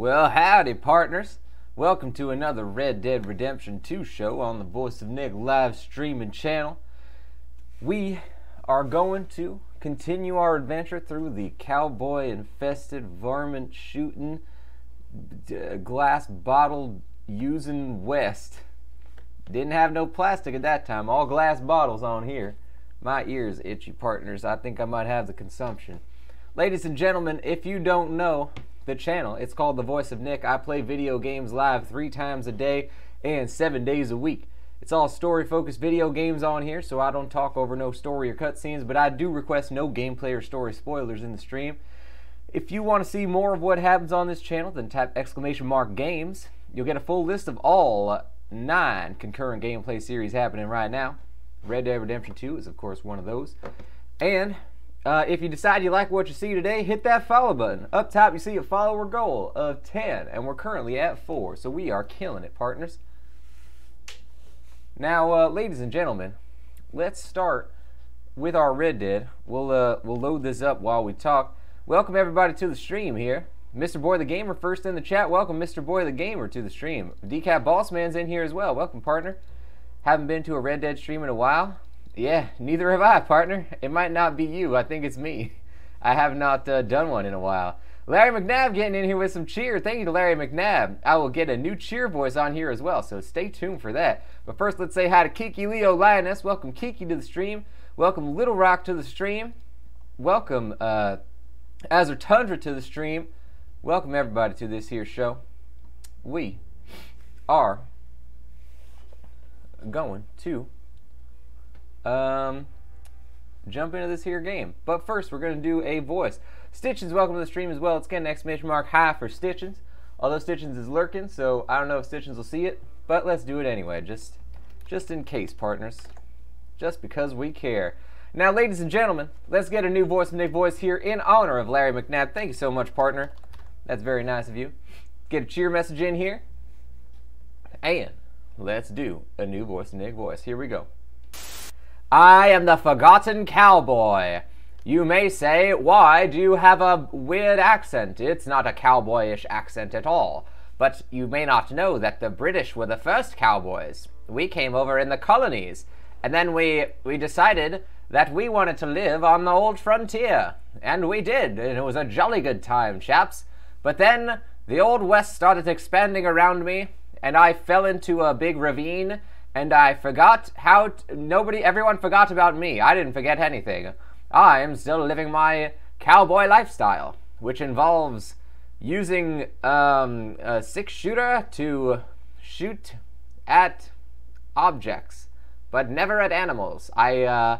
Well, howdy, partners. Welcome to another Red Dead Redemption 2 show on the Voice of Nick live streaming channel. We are going to continue our adventure through the cowboy-infested, varmint-shooting, glass bottle-using West. Didn't have no plastic at that time, all glass bottles on here. My ears itchy, partners. I think I might have the consumption. Ladies and gentlemen, if you don't know the channel, it's called The Voice of Nick. I play video games live 3 times a day and 7 days a week. It's all story-focused video games on here, so I don't talk over no story or cutscenes, but I do request no gameplay or story spoilers in the stream. If you want to see more of what happens on this channel, then type !games. You'll get a full list of all 9 concurrent gameplay series happening right now. Red Dead Redemption 2 is, of course, one of those. And if you decide you like what you see today, hit that follow button. Up top, you see a follower goal of 10, and we're currently at 4, so we are killing it, partners. Now, ladies and gentlemen, let's start with our Red Dead. We'll load this up while we talk. Welcome everybody to the stream here. Mr. Boy the Gamer first in the chat. Welcome Mr. Boy the Gamer to the stream. Decap Bossman's in here as well. Welcome, partner. Haven't been to a Red Dead stream in a while. Yeah, neither have I, partner. It might not be you. I think it's me. I have not done one in a while. Larry McNabb getting in here with some cheer. Thank you to Larry McNabb. I will get a new cheer voice on here as well, so stay tuned for that. But first, let's say hi to Kiki Leo Lioness. Welcome Kiki to the stream. Welcome Little Rock to the stream. Welcome Azur Tundra to the stream. Welcome everybody to this here show. We are going to jump into this here game. But first, we're going to do a voice. Stitchins, welcome to the stream as well. Let's get an exclamation mark high for Stitchins. Although Stitchins is lurking, so I don't know if Stitchins will see it. But let's do it anyway, just in case, partners. Just because we care. Now, ladies and gentlemen, let's get a new Voice of Nick voice here in honor of Larry McNabb. Thank you so much, partner. That's very nice of you. Get a cheer message in here. And let's do a new Voice of Nick voice. Here we go. I am the Forgotten Cowboy. You may say, why do you have a weird accent? It's not a cowboyish accent at all. But you may not know that the British were the first cowboys. We came over in the colonies. And then we decided that we wanted to live on the old frontier. And we did. And it was a jolly good time, chaps. But then the Old West started expanding around me. And I fell into a big ravine. And I forgot how everyone forgot about me. I didn't forget anything. I'm still living my cowboy lifestyle, which involves using a 6-shooter to shoot at objects, but never at animals. I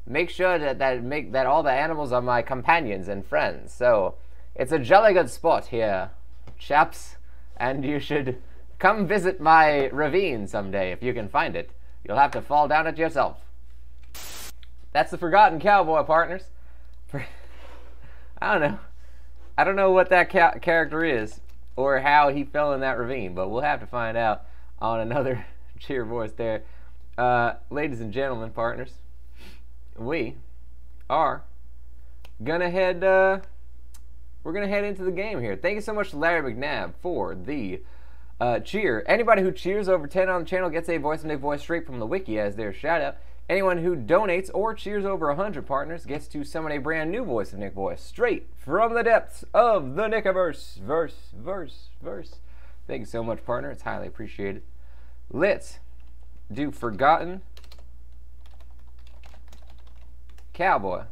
make sure that all the animals are my companions and friends. So it's a jolly good spot here, chaps, and you should come visit my ravine someday if you can find it. You'll have to fall down it yourself. That's the Forgotten Cowboy, partners. I don't know. I don't know what that character is or how he fell in that ravine, but we'll have to find out on another cheer voice there. Ladies and gentlemen, partners, we are gonna head. We're gonna head into the game here. Thank you so much to Larry McNabb for the cheer. Anybody who cheers over 10 on the channel gets a Voice of Nick voice straight from the wiki as their shout out. Anyone who donates or cheers over 100 partners gets to summon a brand new Voice of Nick voice straight from the depths of the Nickiverse. Verse. Thank you so much, partner. It's highly appreciated. Let's do Forgotten Cowboy.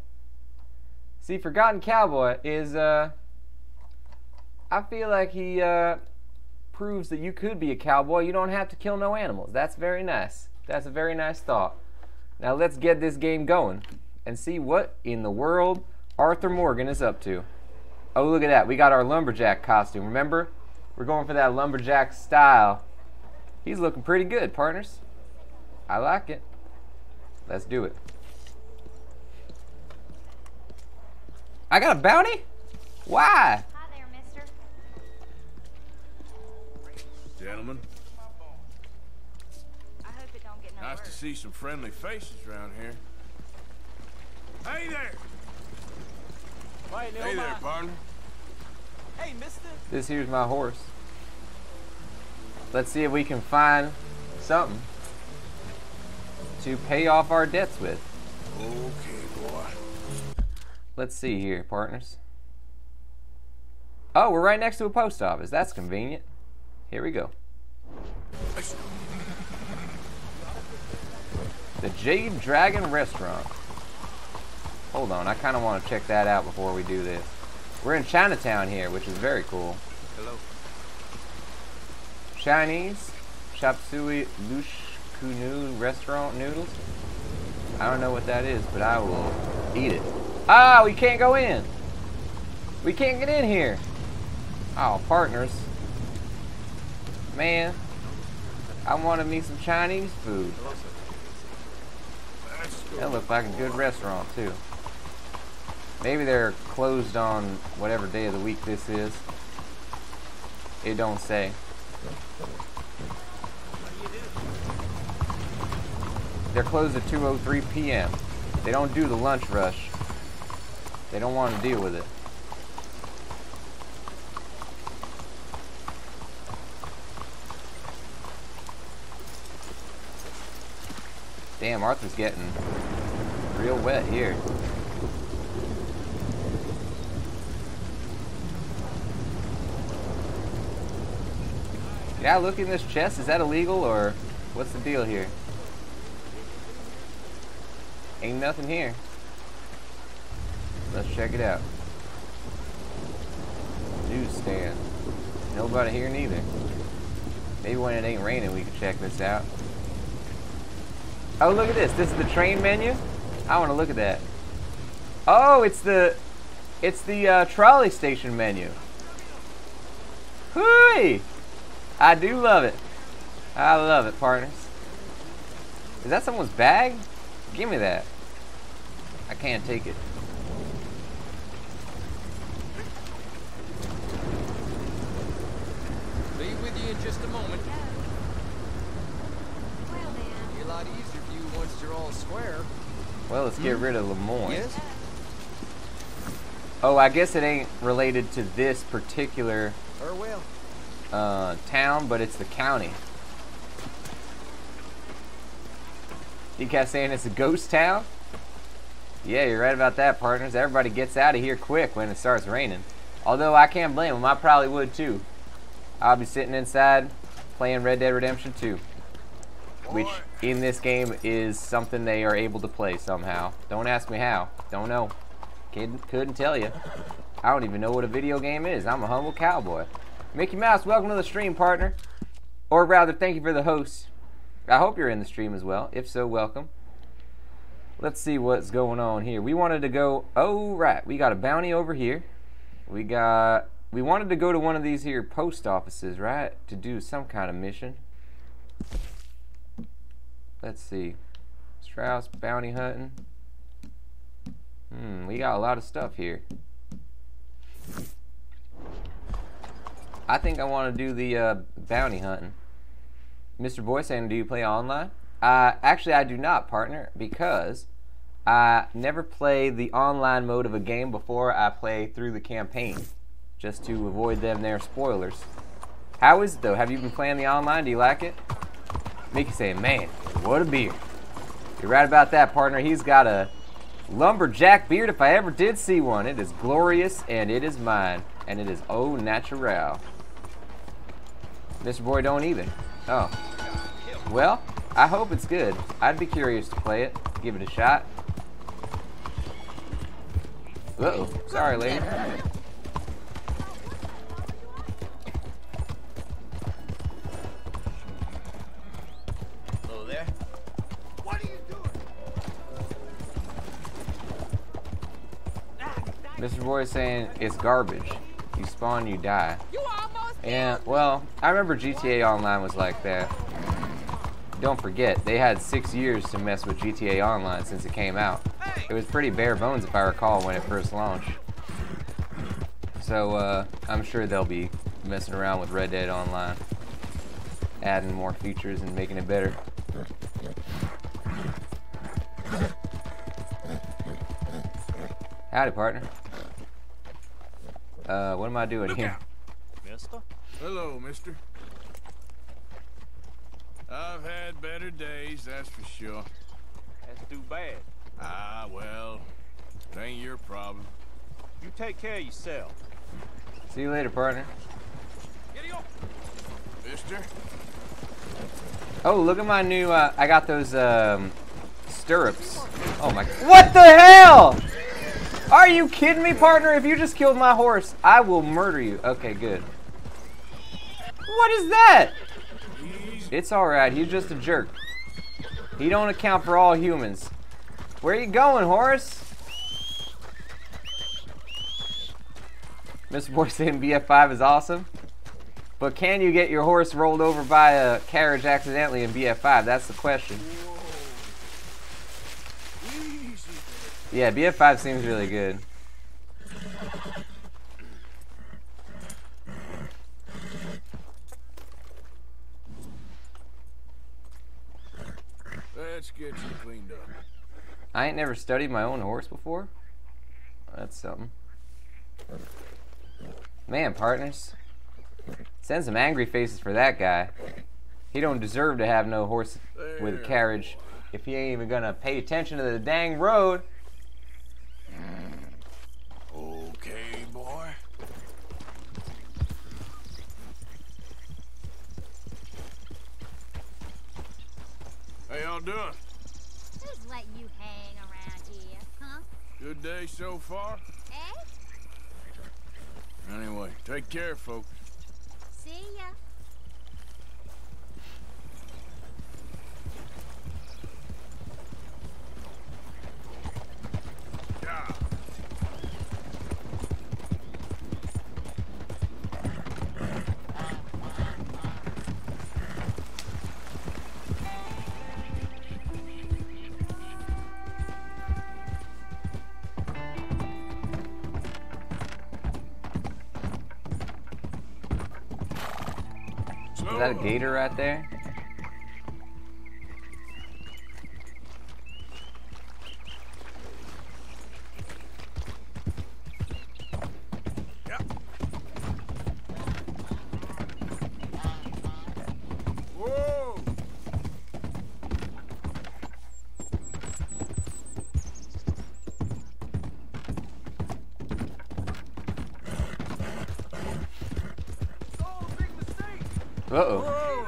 See, Forgotten Cowboy is, I feel like he proves that you could be a cowboy. You don't have to kill no animals. That's very nice. That's a very nice thought. Now let's get this game going and see what in the world Arthur Morgan is up to. Oh, look at that. We got our lumberjack costume. Remember? We're going for that lumberjack style. He's looking pretty good, partners. I like it. Let's do it. I got a bounty? Why? Hi there, mister. Gentlemen, I hope it don't get no nice worse. to see some friendly faces around here. Hey there! Hey there, partner. Hey, mister. This here's my horse. Let's see if we can find something to pay off our debts with. Okay, boy. Let's see here, partners. Oh, we're right next to a post office. That's convenient. Here we go. The Jade Dragon Restaurant. Hold on, I kind of want to check that out before we do this. We're in Chinatown here, which is very cool. Hello. Chinese, chop suey, lush kunu restaurant noodles. I don't know what that is, but I will eat it. Ah, we can't go in. We can't get in here. Oh, partners. Man, I wanted me some Chinese food. That looked like a good restaurant, too. Maybe they're closed on whatever day of the week this is. It don't say. They're closed at 2:03 p.m. They don't do the lunch rush. They don't want to deal with it. Damn, Arthur's getting real wet here. Yeah, look in this chest. Is that illegal or what's the deal here? Ain't nothing here. Let's check it out. Newsstand. Nobody here neither. Maybe when it ain't raining we can check this out. Oh, look at this. This is the train menu. I want to look at that. Oh, it's the trolley station menu. Hooey! I do love it. I love it, partners. Is that someone's bag? Give me that. I can't take it. Be with you in just a moment. Well, then. Be a lot easier for you once you're all square. Well, let's get rid of Lemoyne. Yes? Oh, I guess it ain't related to this particular Well. town, but it's the county. You kept saying it's a ghost town? Yeah, you're right about that, partners. Everybody gets out of here quick when it starts raining. Although I can't blame them. I probably would too. I'll be sitting inside playing Red Dead Redemption 2. Which in this game is something they are able to play somehow. Don't ask me how. Don't know. Couldn't tell you. I don't even know what a video game is. I'm a humble cowboy. Mickey Mouse, welcome to the stream, partner. Or rather, thank you for the host. I hope you're in the stream as well. If so, welcome. Let's see what's going on here. We wanted to go... Oh, right. We got a bounty over here. We wanted to go to one of these here post offices, right? To do some kind of mission. Let's see. Strauss, bounty hunting. We got a lot of stuff here. I think I want to do the bounty hunting. Mr. Boy saying, do you play online? Actually, I do not, partner, because I never play the online mode of a game before I play through the campaign, just to avoid them their spoilers. How is it, though? Have you been playing the online? Do you like it? Mickey saying, man, what a beard. You're right about that, partner. He's got a lumberjack beard if I ever did see one. It is glorious, and it is mine, and it is au natural. Mr. Boy don't either. Oh. Well, I hope it's good. I'd be curious to play it, give it a shot. Uh-oh. Sorry, lady. Hello there. What are you doing? Mr. Boy is saying it's garbage. You spawn, you die. And, well, I remember GTA Online was like that. Don't forget, they had 6 years to mess with GTA Online since it came out. It was pretty bare bones if I recall when it first launched. So, I'm sure they'll be messing around with Red Dead Online. Adding more features and making it better. Howdy, partner. What am I doing here? Mister? Hello, mister. I've had better days, that's for sure. That's too bad. Ah, well, it ain't your problem. You take care of yourself. See you later, partner. Mister? Oh, look at my new, I got those, stirrups. Oh my, what the hell? Are you kidding me, partner? If you just killed my horse, I will murder you. Okay, good. What is that? It's alright, he's just a jerk. He don't account for all humans. Where you going, horse? Mr. Boy saying BF5 is awesome. But can you get your horse rolled over by a carriage accidentally in BF5? That's the question. Yeah, BF5 seems really good. Let's get you cleaned up. I ain't never studied my own horse before. That's something. Man, partners. Send some angry faces for that guy. He don't deserve to have no horse with a carriage if he ain't even gonna pay attention to the dang road. Okay, boy. How y'all doing? Who's letting you hang around here, huh? Good day so far? Eh? Anyway, take care, folks. See ya. Yeah. Is that a gator right there? Whoa! Uh-oh. Whoa!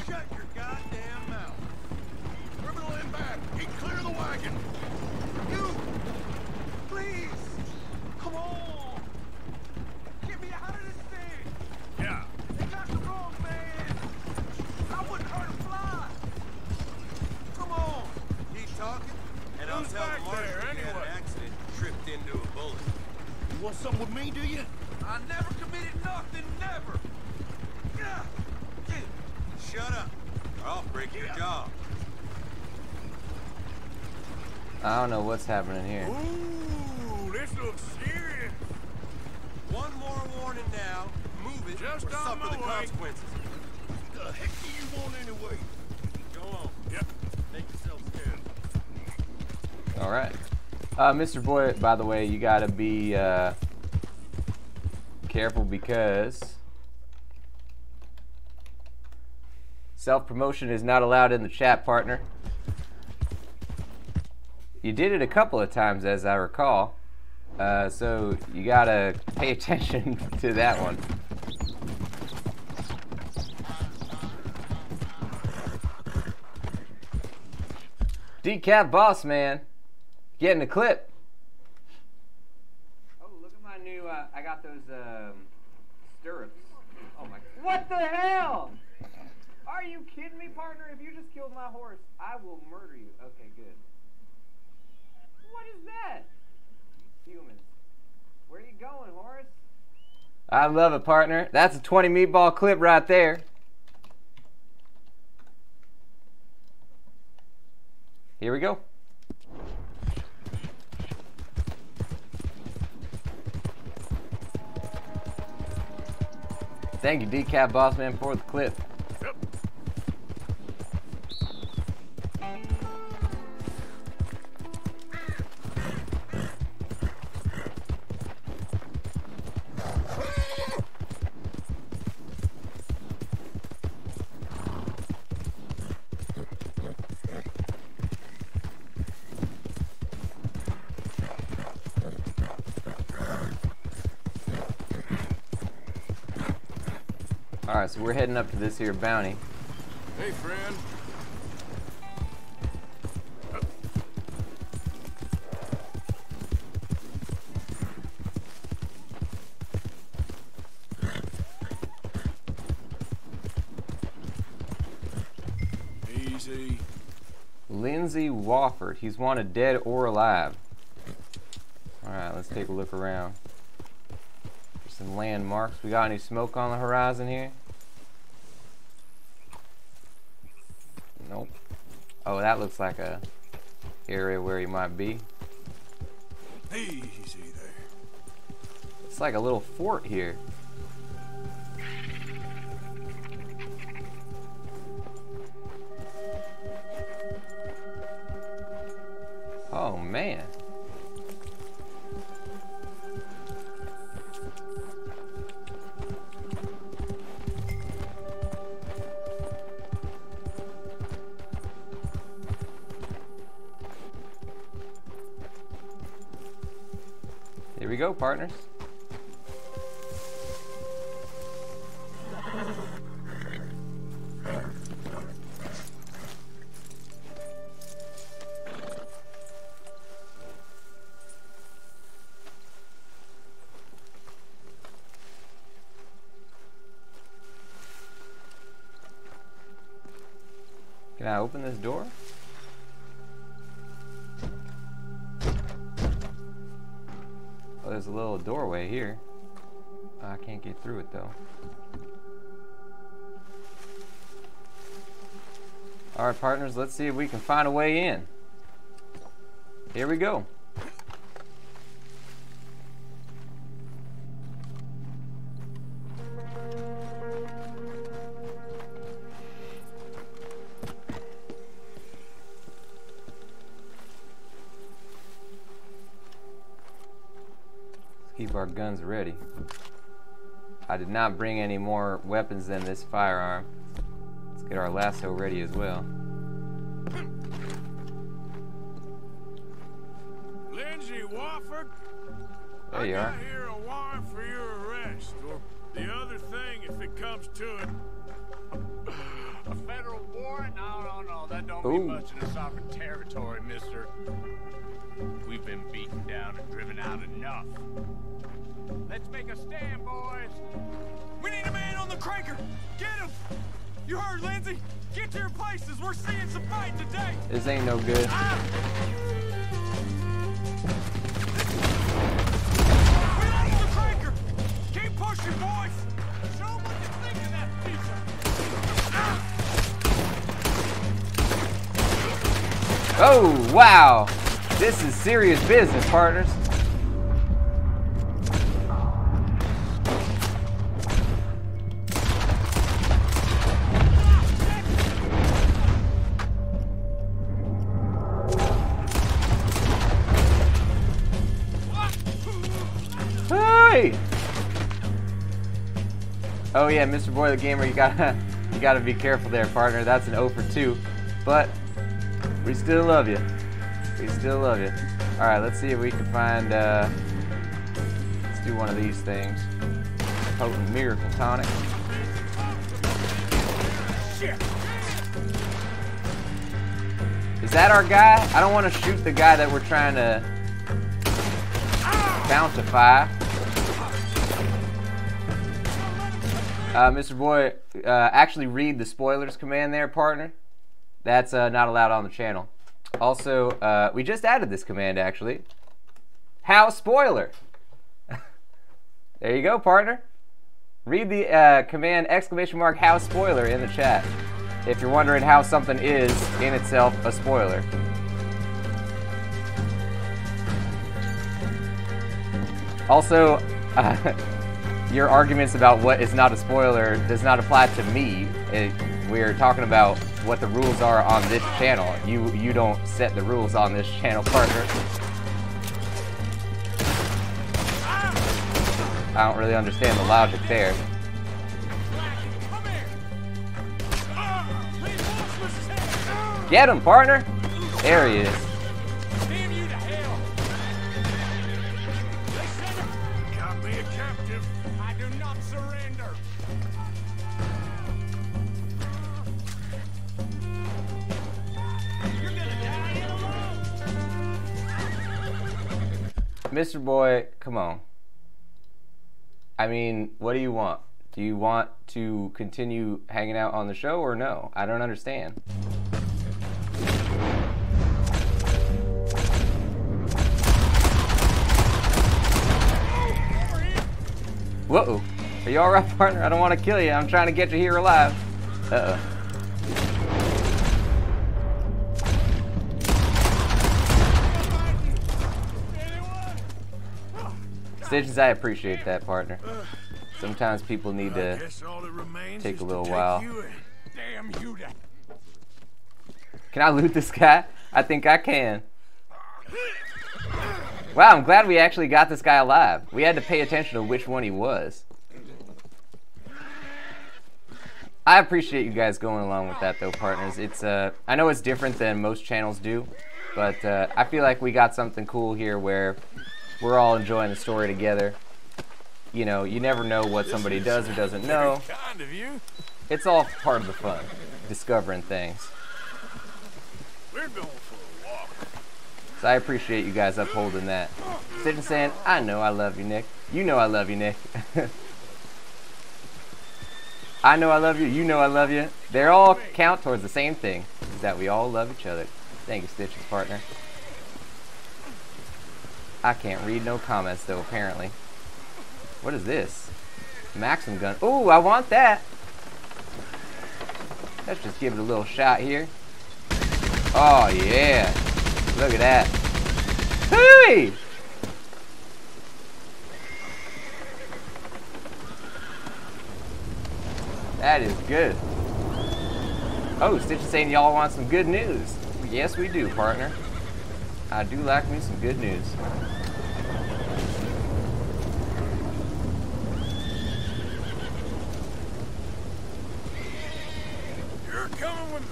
Shut your goddamn mouth. Criminal in back. Get clear of the wagon. You! Please! Come on! Get me out of this thing! Yeah. They got the wrong man! I wouldn't hurt a fly! Come on! Keep talking, and I'll Who's tell back the marshal there, you had anyway? an accident, tripped into a bullet. You want something with me, do you? I never committed nothing, never! Yeah. Shut up, or I'll break your jaw. I don't know what's happening here. Ooh, this looks serious. One more warning now. Move it, Just or on suffer my the way. consequences. The heck do you want anyway? Go on. Yep. Make yourself scarce. Alright. Mr. Boy, by the way, you gotta be careful because self-promotion is not allowed in the chat, partner. You did it a couple of times, as I recall. So you gotta pay attention to that one. Decaf boss man, getting a clip. Oh, look at my new. I got those stirrups. Oh my! What the hell? Are you kidding me, partner? If you just killed my horse, I will murder you. Okay, good. What is that? Humans. Where are you going, horse? I love it, partner. That's a 20 meatball clip right there. Here we go. Thank you, Decaf Bossman, for the clip. Yep. Alright, so we're heading up to this here bounty. Hey, friend. Easy. Lindsay Wofford. He's wanted dead or alive. Alright, let's take a look around. There's some landmarks. We got any smoke on the horizon here? Nope. Oh, that looks like a area where he might be. Easy there. It's like a little fort here. Oh man. Here we go, partners. Can I open this door? Oh, there's a little doorway here. I can't get through it though. Alright, partners, let's see if we can find a way in. Here we go. Keep our guns ready. I did not bring any more weapons than this firearm. Let's get our lasso ready as well. Lindsay Wofford? There you are. I got here a warrant for your arrest, or the other thing if it comes to it. A federal warrant? No. That don't Ooh. mean much in a sovereign territory, mister. We've been beaten down and driven out enough. Let's make a stand, boys. We need a man on the cranker! Get him! You heard, Lindsay? Get to your places! We're seeing some fight today! This ain't no good. We lost the cranker! Keep pushing, boys! Show them what you think of that pizza! Oh, wow! This is serious business, partners. Hey! Oh yeah, Mr. Boy the Gamer, you gotta be careful there, partner. That's an 0 for 2, but we still love you. We still love you. All right, let's see if we can find. Let's do one of these things. Potent miracle tonic. Is that our guy? I don't want to shoot the guy that we're trying to bountify. Mr. Boy, actually read the spoilers command there, partner. That's not allowed on the channel. Also, we just added this command, actually. How spoiler? There you go, partner. Read the command !! how spoiler in the chat if you're wondering how something is, in itself, a spoiler. Also, your arguments about what is not a spoiler does not apply to me. We're talking about what the rules are on this channel. You don't set the rules on this channel, partner. I don't really understand the logic there. Get him, partner! There he is. Damn you to hell! Got me a captive. I do not surrender. You're gonna die here alone. Mr. Boy, come on. I mean, what do you want? Do you want to continue hanging out on the show or no? I don't understand. Whoa. Are you alright, partner? I don't want to kill you. I'm trying to get you here alive. Uh-oh. Stitches, I appreciate that, partner. Sometimes people need to take a little while. Damn you to... Can I loot this guy? I think I can. Wow, I'm glad we actually got this guy alive. We had to pay attention to which one he was. I appreciate you guys going along with that, though, partners. It's I know it's different than most channels do, but I feel like we got something cool here where we're all enjoying the story together. You know, you never know what somebody does or doesn't know. Kind of you. It's all part of the fun, discovering things. We're going for a walk. So I appreciate you guys upholding that. Sitting saying, I know I love you, Nick. You know I love you, Nick. I know I love you, you know I love you. They all count towards the same thing, is that we all love each other. Thank you, Stitches, partner. I can't read no comments, though, apparently. What is this? Maxim gun. Ooh, I want that. Let's just give it a little shot here. Oh, yeah. Look at that. Hooey! That is good. Oh, Stitch is saying y'all want some good news. Yes, we do, partner. I do like me some good news. You're coming with me.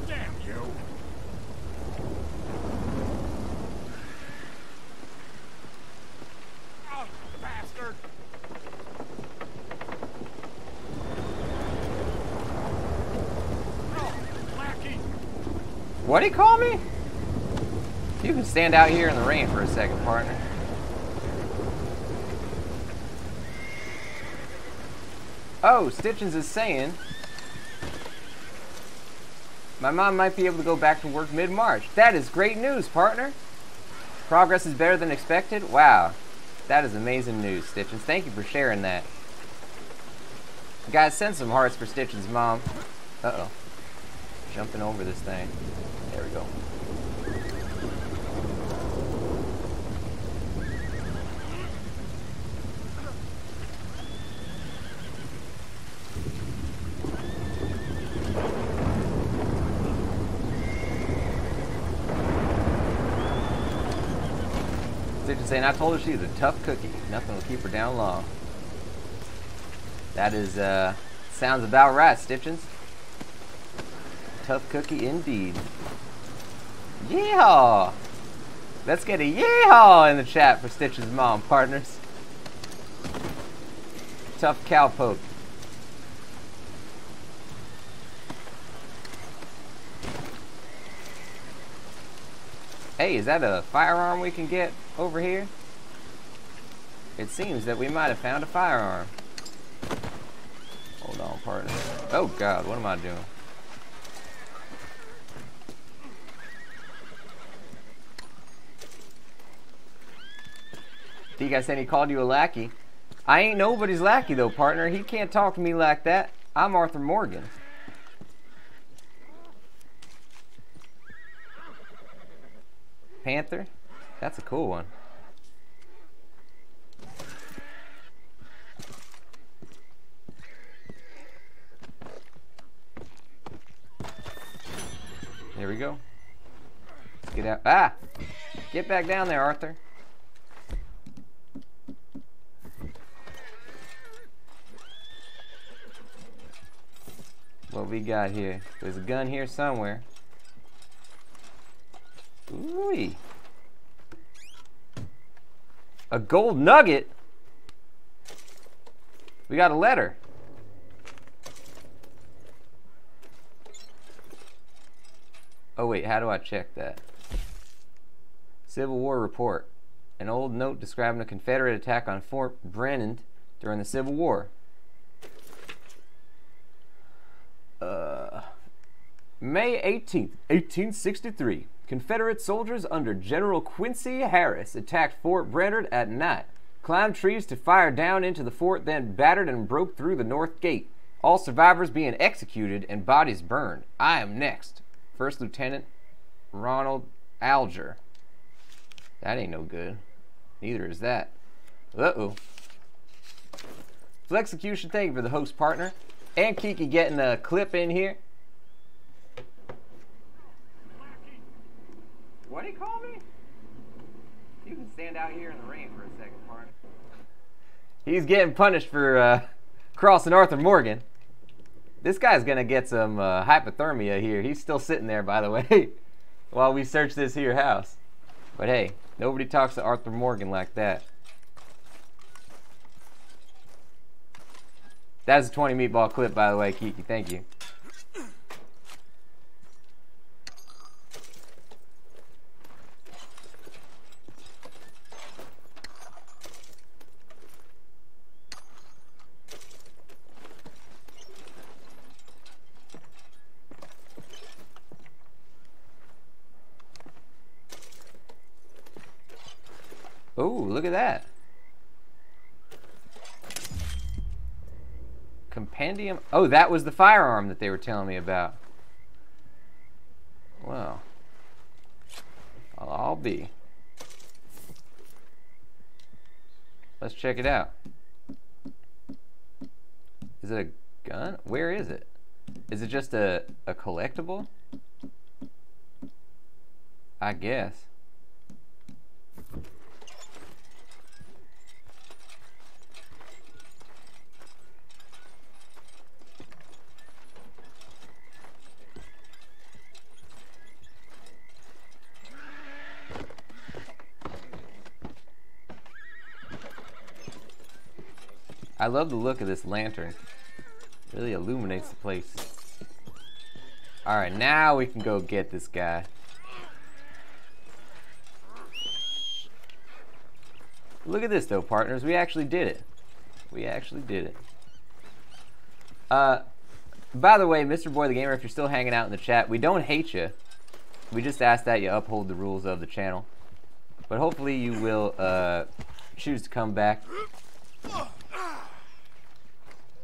Damn you. Oh, bastard. Oh, lackey. What'd he call me? You can stand out here in the rain for a second, partner. Oh, Stitchins is saying my mom might be able to go back to work mid-March. That is great news, partner. Progress is better than expected. Wow. That is amazing news, Stitchins. Thank you for sharing that. Guys, send some hearts for Stitchins' mom. Uh-oh. Jumping over this thing. There we go. Stitch is saying, I told her she's a tough cookie. Nothing will keep her down long. That is, sounds about right, Stitchins. Tough cookie indeed. Yeehaw! Let's get a yeehaw in the chat for Stitch's mom, partners. Tough cowpoke. Hey, is that a firearm we can get over here? It seems that we might have found a firearm. Hold on, partner. Oh God, what am I doing? You guys saying he called you a lackey? I ain't nobody's lackey though, partner. He can't talk to me like that. I'm Arthur Morgan. Panther? That's a cool one. There we go. Let's get out. Ah! Get back down there, Arthur. What we got here? There's a gun here somewhere. Ooh. A gold nugget? We got a letter. Oh wait, how do I check that? Civil War report. An old note describing a Confederate attack on Fort Brennan during the Civil War. May 18th, 1863. Confederate soldiers under General Quincy Harris attacked Fort Brennan at night, climbed trees to fire down into the fort, then battered and broke through the north gate. All survivors being executed and bodies burned. I am next. First Lieutenant Ronald Alger. That ain't no good. Neither is that. Uh-oh. Flexecution, thank you for the host partner. And Kiki getting a clip in here. What did he call me? You can stand out here in the rain for a second, partner. He's getting punished for crossing Arthur Morgan. This guy's gonna get some hypothermia here. He's still sitting there, by the way, while we search this here house. But hey, nobody talks to Arthur Morgan like that. That's a 20 meatball clip, by the way, Kiki. Thank you. Oh, look at that. Compendium. Oh, that was the firearm that they were telling me about. Well, I'll be. Let's check it out. Is it a gun? Where is it? Is it just a collectible? I guess. I love the look of this lantern. It really illuminates the place. Alright, now we can go get this guy. Look at this though, partners. We actually did it. We actually did it. By the way, Mr. Boy the Gamer, if you're still hanging out in the chat, we don't hate you. We just ask that you uphold the rules of the channel. But hopefully you will choose to come back.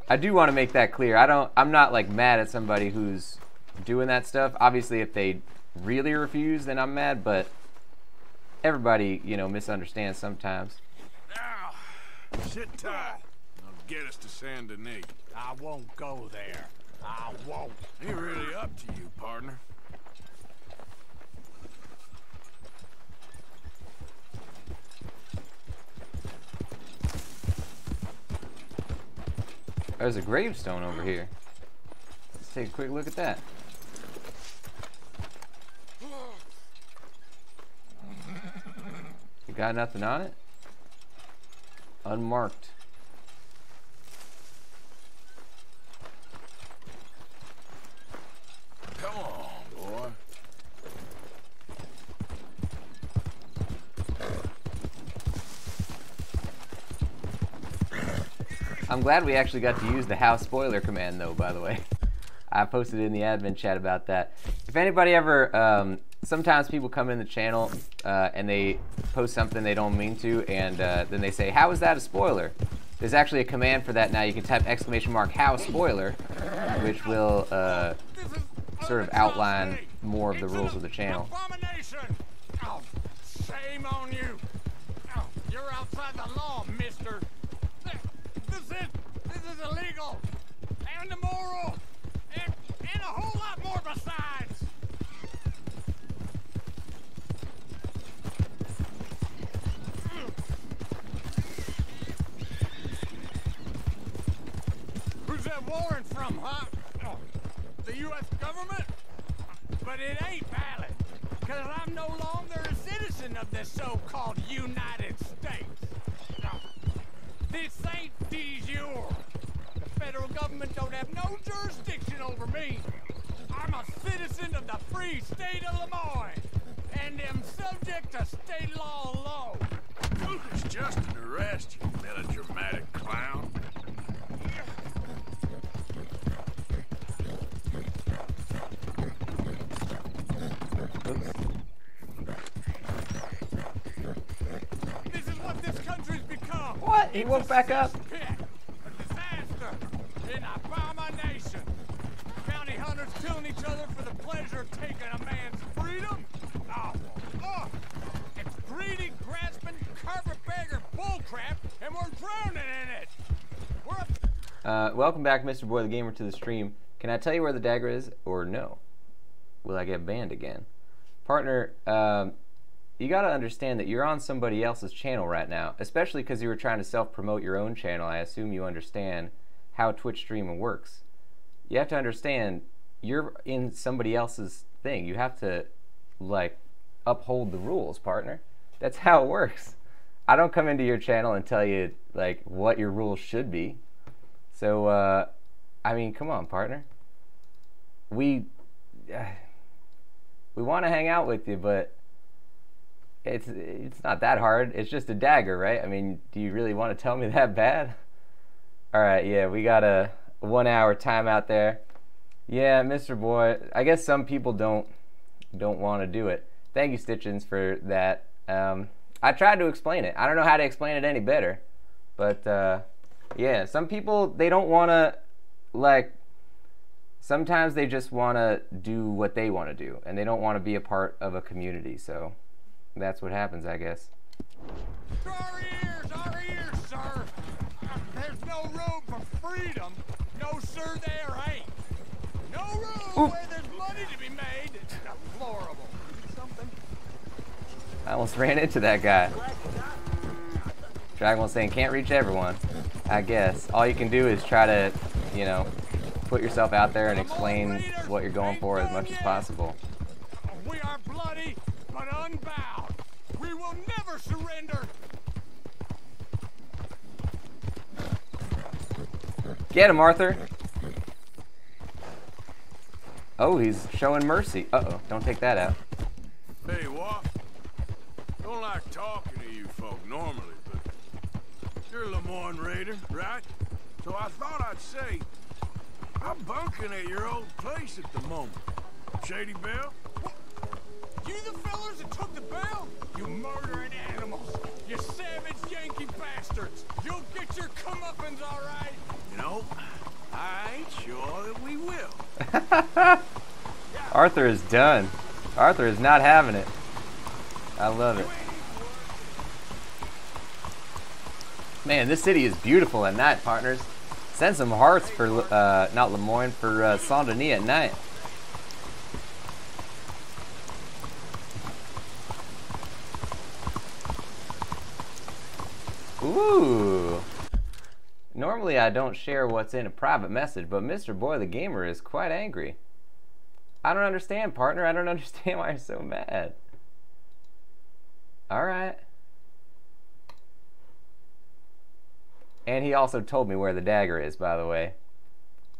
I do want to make that clear. I'm not like mad at somebody who's doing that stuff. Obviously, if they really refuse, then I'm mad, but everybody, you know, misunderstands sometimes. Now, sit tight. I'll get us to Saint Denis. I won't go there. I won't. Ain't really up to you, partner. There's a gravestone over here. Let's take a quick look at that. You got nothing on it? Unmarked. Come on, boy. I'm glad we actually got to use the house spoiler command though, by the way. I posted in the admin chat about that. If anybody ever, sometimes people come in the channel and they post something they don't mean to, and then they say, how is that a spoiler? There's actually a command for that now. You can type !how spoiler, which will sort of outline more of the rules of the channel. Abomination! Oh, shame on you! Oh, you're outside the law, mister! This is illegal! And immoral! And a whole lot more besides! Who's that warrant from, huh? Oh, the U.S. government, but it ain't valid, because I'm no longer a citizen of the so-called United States. This ain't de jure. The federal government don't have no jurisdiction over me. I'm a citizen of the free state of Lemoyne, and am subject to state law alone. It's just an arrest, you melodramatic clown. This is what this country's become. What? He woke back up? Pit, a disaster, an abomination. County hunters killing each other for the pleasure of taking a man's freedom. Oh, it's greedy, grasping, carpetbagger bullcrap, and we're drowning in it. Welcome back, Mr. Boy the Gamer, to the stream. Can I tell you where the dagger is, or no? Will I get banned again? Partner, you gotta understand that you're on somebody else's channel right now, especially because you were trying to self-promote your own channel. I assume you understand how Twitch streaming works. You have to understand, you're in somebody else's thing. You have to, like, uphold the rules, partner. That's how it works. I don't come into your channel and tell you, like, what your rules should be. So, I mean, come on, partner. We want to hang out with you, but it's not that hard. It's just a dagger, right? I mean, do you really want to tell me that bad? All right, yeah, we got a 1 hour timeout there. Yeah, Mr. Boy, I guess some people don't want to do it. Thank you, Stitchins, for that. I tried to explain it. I don't know how to explain it any better, but yeah, some people, they don't want to, like, sometimes they just want to do what they want to do, and they don't want to be a part of a community, so that's what happens, I guess. Our ears, sir. There's no room for freedom. No, sir, there ain't. No room where there's money to be made. It's deplorable. Something. I almost ran into that guy. Dragon was saying, can't reach everyone. I guess. All you can do is try to, you know, put yourself out there and explain what you're going for as much as possible. We are bloody, but unbound. We will never surrender. Get him, Arthur. Oh, he's showing mercy. Uh-oh, don't take that out. Hey, what? Don't like talking to you folk normally, but you're a Lemoyne Raider, right? So I thought I'd say, I'm bunking at your old place at the moment. Shady Belle? You the fellers that took the bell? You murdering animals. You savage Yankee bastards. You'll get your comeuppance, all right? You know, I ain't sure that we will. Arthur is done. Arthur is not having it. I love it. Man, this city is beautiful at night, partners. Send some hearts for, not Lemoyne, for Saint Denis at night. Ooh. Normally I don't share what's in a private message, but Mr. Boy the Gamer is quite angry. I don't understand, partner. I don't understand why you're so mad. Alright. And he also told me where the dagger is, by the way.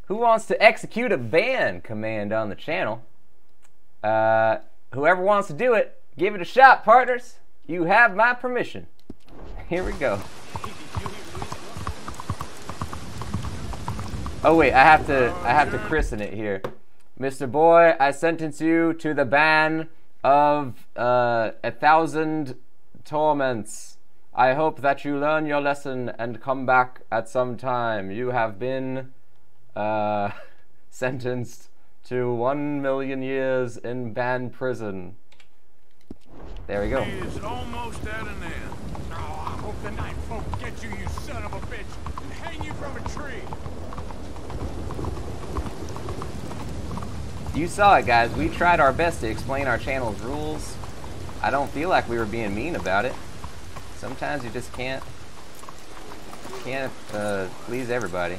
Who wants to execute a ban command on the channel? Whoever wants to do it, give it a shot, partners. You have my permission. Here we go. Oh wait, I have to christen it here. Mr. Boy, I sentence you to the ban of 1,000 torments. I hope that you learn your lesson and come back at some time. You have been sentenced to 1,000,000 years in ban prison. There we go. It's almost at an end. Oh, I hope the night folk get you, you son of a bitch, and hang you from a tree. You saw it, guys. We tried our best to explain our channel's rules. I don't feel like we were being mean about it. Sometimes you just can't please everybody.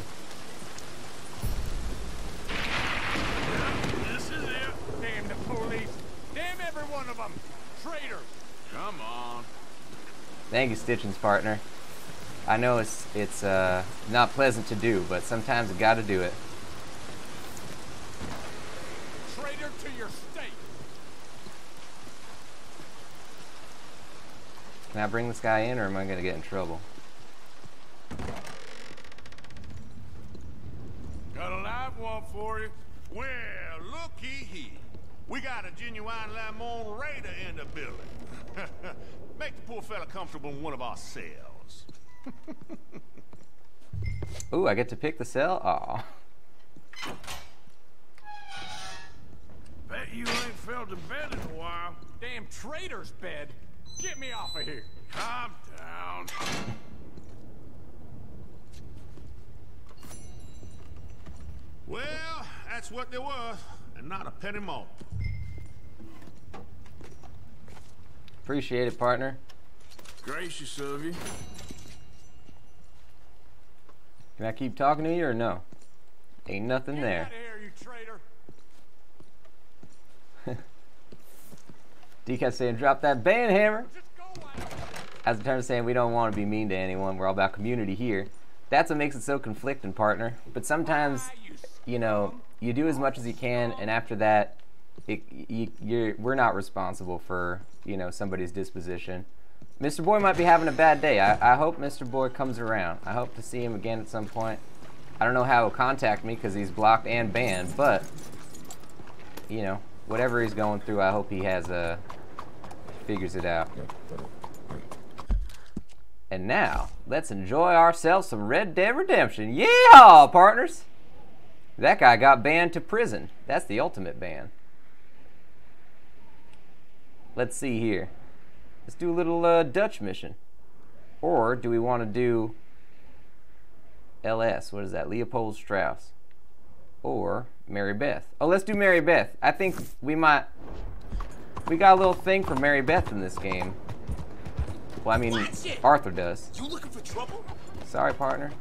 every one of them. Traitors. Come on. Thank you, Stitchins, partner. I know it's not pleasant to do, but sometimes you gotta do it. Traitor to your state. Can I bring this guy in, or am I gonna get in trouble? Got a live one for you. Well, looky here. We got a genuine Lamont Raider in the building. Make the poor fella comfortable in one of our cells. Ooh, I get to pick the cell? Aw. Bet you ain't felt in bed in a while. Damn traitor's bed. Get me off of here. Calm down. Well, that's what there was, and not a penny more. Appreciate it, partner. Gracious of you. Can I keep talking to you or no? Ain't nothing Get there. out of here, you traitor. DCAT saying, drop that band hammer. Just go, why don't you? As a term saying, we don't want to be mean to anyone. We're all about community here. That's what makes it so conflicting, partner. But sometimes, you know, you do as much as you can, and after that, we're not responsible for, you know, somebody's disposition. Mr. Boy might be having a bad day. I hope Mr. Boy comes around. I hope to see him again at some point. I don't know how he'll contact me because he's blocked and banned, but, you know, whatever he's going through, I hope he has figures it out. And now, let's enjoy ourselves some Red Dead Redemption. Yeah, partners! That guy got banned to prison. That's the ultimate ban. Let's see here. Let's do a little Dutch mission. Or do we want to do LS? What is that? Leopold Strauss. Or Mary Beth. Oh, let's do Mary Beth. I think we got a little thing for Mary Beth in this game. Well, I mean, Arthur does. You looking for trouble? Sorry, partner.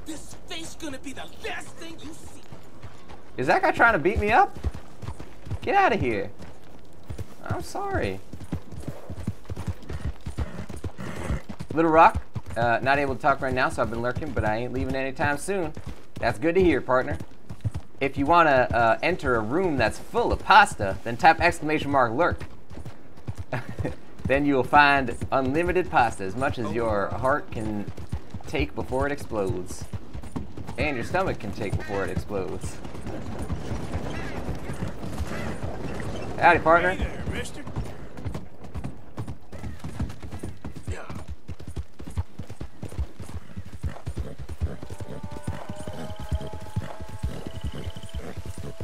This face gonna be the last thing you see. Is that guy trying to beat me up? Get out of here. I'm sorry. Little Rock, not able to talk right now, so I've been lurking, but I ain't leaving anytime soon. That's good to hear, partner. If you want to enter a room that's full of pasta, then type !lurk. Then you will find unlimited pasta, as much as your heart can take before it explodes. And your stomach can take before it explodes. Howdy, partner. Hey there, mister.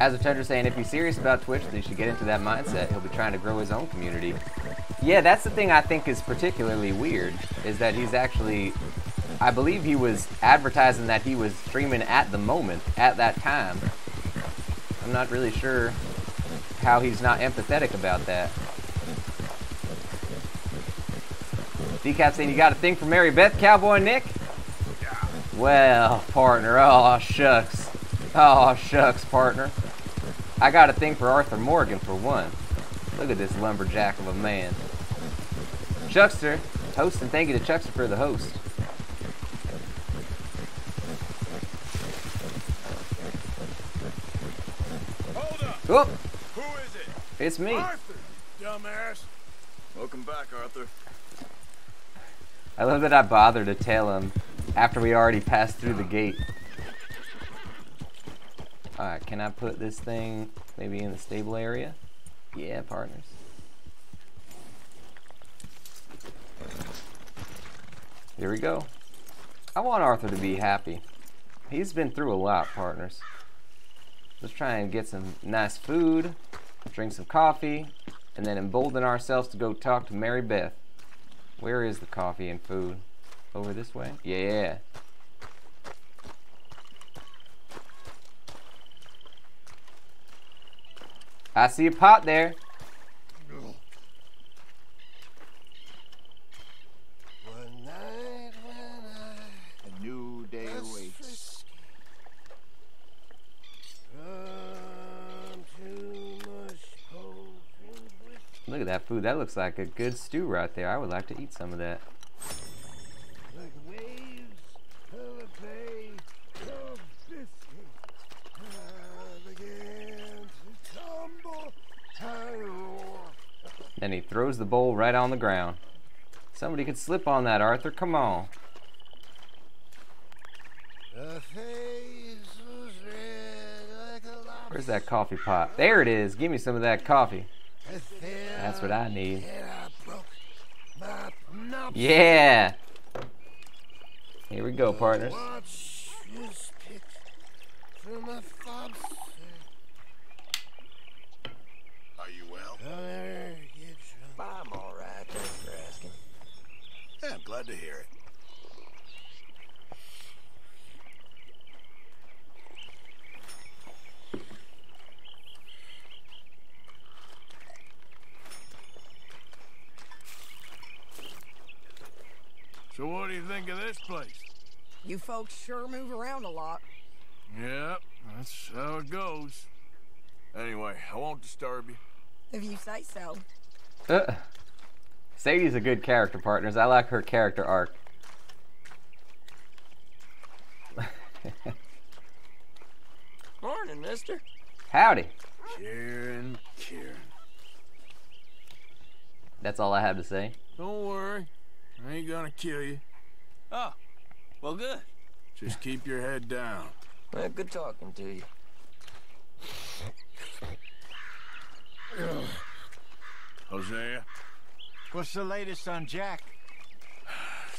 As a Tundra saying, if he's serious about Twitch, then he should get into that mindset. He'll be trying to grow his own community. Yeah, that's the thing I think is particularly weird, is that he's actually, I believe he was advertising that he was streaming at the moment, at that time. I'm not really sure how he's not empathetic about that. Decap saying, you got a thing for Mary Beth, Cowboy Nick? Well, partner, oh shucks. Oh shucks, partner. I got a thing for Arthur Morgan, for one. Look at this lumberjack of a man. Chuckster, host, and thank you to Chuckster for the host. Hold up. Whoop, Who is it? it's me. Arthur, dumbass. Welcome back, Arthur. I love that I bothered to tell him after we already passed through the gate. Alright, can I put this thing maybe in the stable area? Yeah, partners. Here we go. I want Arthur to be happy. He's been through a lot, partners. Let's try and get some nice food, drink some coffee, and then embolden ourselves to go talk to Mary Beth. Where is the coffee and food? Over this way? Yeah. I see a pot there. One night when A new day I awaits. too much potion with Look at that food. That looks like a good stew right there. I would like to eat some of that. Like waves of a bay of biscuit. Began to tumble and roar. Then he throws the bowl right on the ground. Somebody could slip on that, Arthur. Come on. The face was red like a lobster. Where's that coffee pot? There it is. Give me some of that coffee. That's what I need. Yeah. Here we go, partners. Watch this pic from a fob. Are you well? I'm all right. Thanks for asking. Yeah, I'm glad to hear it. So what do you think of this place? You folks sure move around a lot. Yep, that's how it goes. Anyway, I won't disturb you. If you say so. Sadie's a good character, partners. I like her character arc. Morning, mister. Howdy. Kieran. That's all I have to say. Don't worry. I ain't gonna kill you. Oh, well, good. Just keep your head down. Well, good talking to you. Hosea, What's the latest on Jack?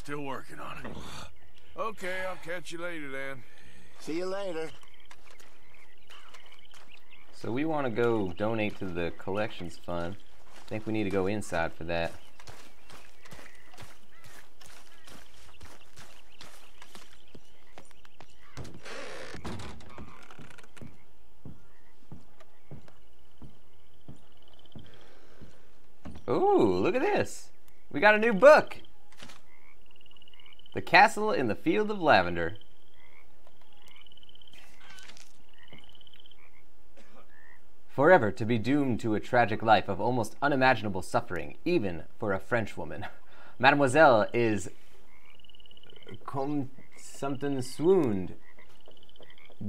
still working on it. Okay, I'll catch you later then. See you later. So we want to go donate to the collections fund. I think we need to go inside for that. Ooh, look at this. We got a new book. The Castle in the Field of Lavender. Forever to be doomed to a tragic life of almost unimaginable suffering, even for a Frenchwoman. Mademoiselle is comme something swooned.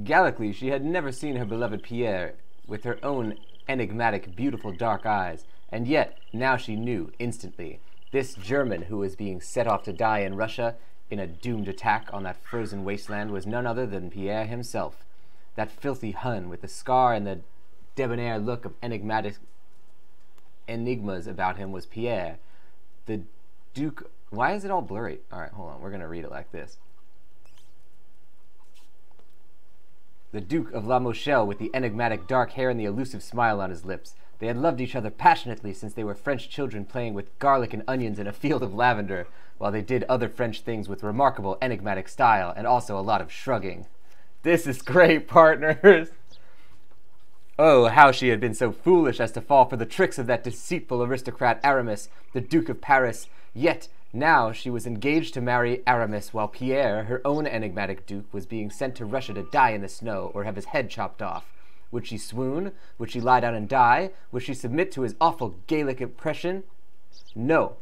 Gallically, she had never seen her beloved Pierre with her own enigmatic, beautiful dark eyes, and yet now she knew instantly. This German who was being set off to die in Russia in a doomed attack on that frozen wasteland was none other than Pierre himself. That filthy Hun with the scar and the debonair look of enigmas about him was Pierre. The Duke... Why is it all blurry? Alright, hold on. We're going to read it like this. The Duke of La Mochelle with the enigmatic dark hair and the elusive smile on his lips. They had loved each other passionately since they were French children playing with garlic and onions in a field of lavender, while they did other French things with remarkable enigmatic style and also a lot of shrugging. This is great, partners! Oh, how she had been so foolish as to fall for the tricks of that deceitful aristocrat Aramis, the Duke of Paris. Yet, now she was engaged to marry Aramis, while Pierre, her own enigmatic duke, was being sent to Russia to die in the snow or have his head chopped off. Would she swoon? Would she lie down and die? Would she submit to his awful Gaelic oppression? No,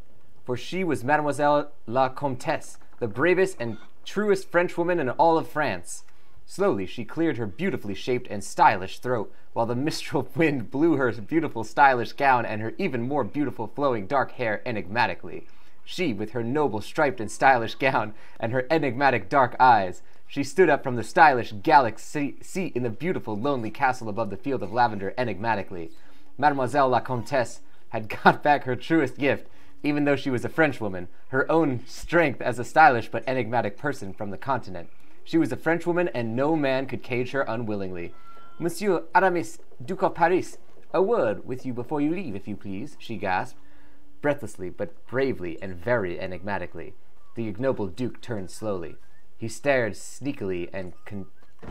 for she was Mademoiselle la Comtesse, the bravest and truest Frenchwoman in all of France. Slowly she cleared her beautifully shaped and stylish throat, while the mistral wind blew her beautiful stylish gown and her even more beautiful flowing dark hair enigmatically. She, with her noble striped and stylish gown and her enigmatic dark eyes, she stood up from the stylish Gallic seat in the beautiful lonely castle above the field of lavender enigmatically. Mademoiselle la Comtesse had got back her truest gift, even though she was a Frenchwoman, her own strength as a stylish but enigmatic person from the continent. She was a Frenchwoman, and no man could cage her unwillingly. Monsieur Aramis, Duke of Paris, a word with you before you leave, if you please, she gasped, breathlessly but bravely and very enigmatically. The ignoble Duke turned slowly. He stared sneakily and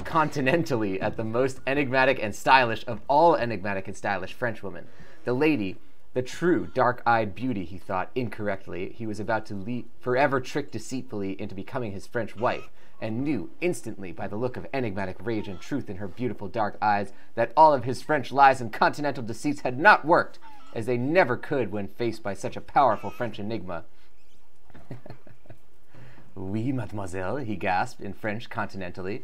continentally at the most enigmatic and stylish of all enigmatic and stylish Frenchwomen. The lady, the true dark-eyed beauty, he thought incorrectly, he was about to forever trick deceitfully into becoming his French wife, and knew instantly by the look of enigmatic rage and truth in her beautiful dark eyes that all of his French lies and continental deceits had not worked. as they never could when faced by such a powerful French enigma. "Oui, mademoiselle," he gasped in French continentally.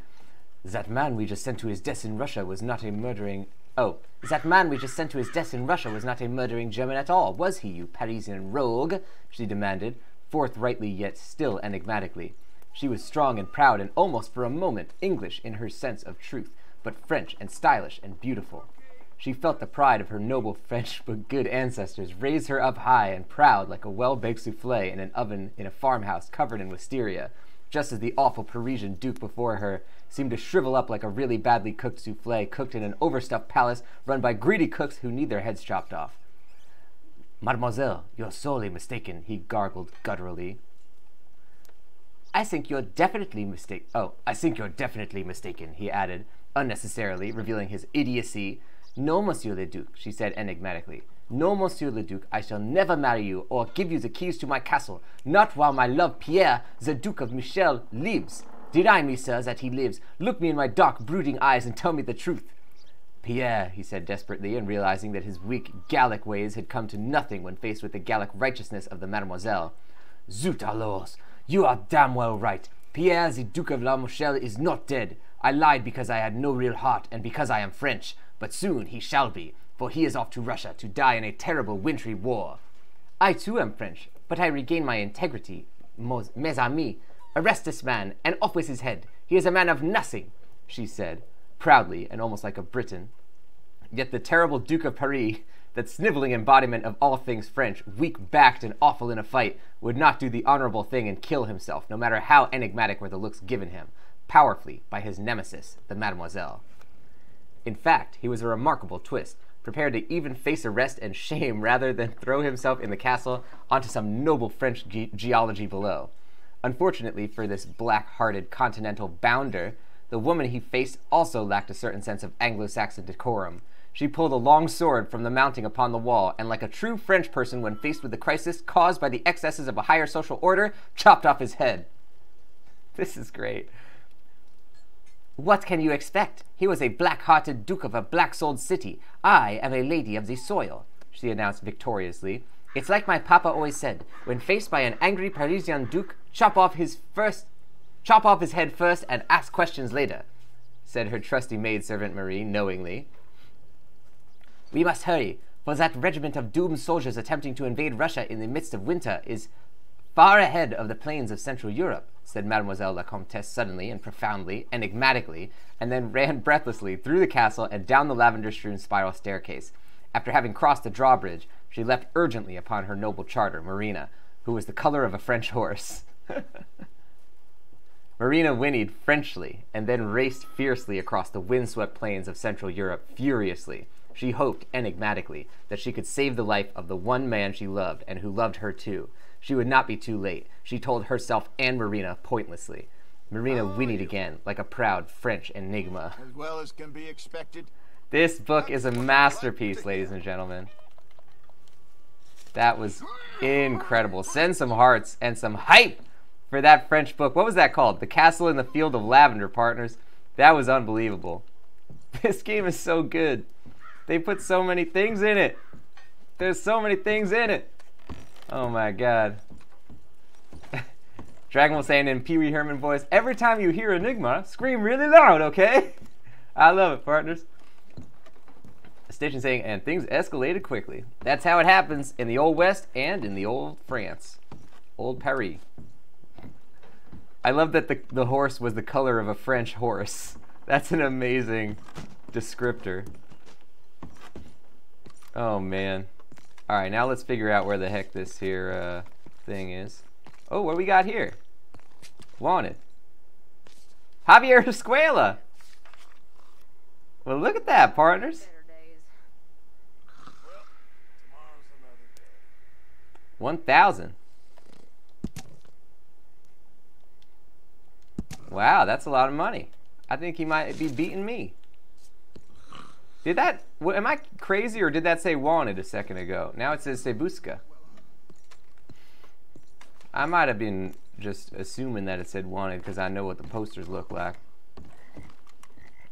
"That man we just sent to his death in Russia was not a murdering... Oh, that man we just sent to his death in Russia was not a murdering German at all, was he, you Parisian rogue?" she demanded, forthrightly yet still enigmatically. She was strong and proud and almost for a moment English in her sense of truth, but French and stylish and beautiful. She felt the pride of her noble French but good ancestors raise her up high and proud like a well-baked souffle in an oven in a farmhouse covered in wisteria, just as the awful Parisian duke before her seemed to shrivel up like a really badly cooked souffle cooked in an overstuffed palace run by greedy cooks who need their heads chopped off. "Mademoiselle, you're sorely mistaken," he gargled gutturally. I think you're definitely mistaken, he added, unnecessarily revealing his idiocy. "No, Monsieur le Duc," she said enigmatically. "No, Monsieur le Duc, I shall never marry you or give you the keys to my castle, not while my love Pierre, the Duke of Michel, lives. Deny me, sir, that he lives. Look me in my dark, brooding eyes and tell me the truth." "Pierre," he said desperately, and realizing that his weak Gallic ways had come to nothing when faced with the Gallic righteousness of the mademoiselle. "Zut alors! You are damn well right. Pierre, the Duke of La Rochelle, is not dead. I lied because I had no real heart and because I am French. But soon he shall be, for he is off to Russia to die in a terrible wintry war. I too am French, but I regain my integrity. Mes amis, arrest this man, and off with his head. He is a man of nothing," she said, proudly and almost like a Briton. Yet the terrible Duke of Paris, that sniveling embodiment of all things French, weak-backed and awful in a fight, would not do the honorable thing and kill himself, no matter how enigmatic were the looks given him, powerfully by his nemesis, the mademoiselle. In fact, he was a remarkable twist, prepared to even face arrest and shame rather than throw himself in the castle onto some noble French geology below. Unfortunately for this black-hearted continental bounder, the woman he faced also lacked a certain sense of Anglo-Saxon decorum. She pulled a long sword from the mounting upon the wall, and like a true French person when faced with the crisis caused by the excesses of a higher social order, chopped off his head. This is great. "What can you expect? He was a black-hearted duke of a black-souled city. I am a lady of the soil," she announced victoriously. "It's like my papa always said, when faced by an angry Parisian duke, chop off his head first and ask questions later," said her trusty maidservant Marie knowingly. "We must hurry, for that regiment of doomed soldiers attempting to invade Russia in the midst of winter is far ahead of the plains of Central Europe," said Mademoiselle la Comtesse suddenly and profoundly, enigmatically, and then ran breathlessly through the castle and down the lavender-strewn spiral staircase. After having crossed the drawbridge, she leapt urgently upon her noble charter, Marina, who was the color of a French horse. Marina whinnied Frenchly, and then raced fiercely across the windswept plains of Central Europe furiously. She hoped, enigmatically, that she could save the life of the one man she loved and who loved her too. She would not be too late, she told herself and Marina pointlessly. Marina whinnied again, like a proud French enigma. As well as can be expected. This book is a masterpiece, ladies and gentlemen. That was incredible. Send some hearts and some hype for that French book. What was that called? The Castle in the Field of Lavender, partners. That was unbelievable. This game is so good. They put so many things in it. There's so many things in it. Oh my god. Dragon was saying in Pee Wee Herman voice, "Every time you hear Enigma, scream really loud, okay?" I love it, partners. Stitch is saying, and things escalated quickly. That's how it happens in the Old West and in the Old France. Old Paris. I love that the horse was the color of a French horse. That's an amazing descriptor. Oh, man. Alright, now let's figure out where the heck this here thing is. Oh, what do we got here? Wanted. Javier Escuela! Well, look at that, partners. 1,000. Wow, that's a lot of money. I think he might be beating me. Did that, am I crazy or did that say wanted a second ago? Now it says se busca. I might have been just assuming that it said wanted because I know what the posters look like.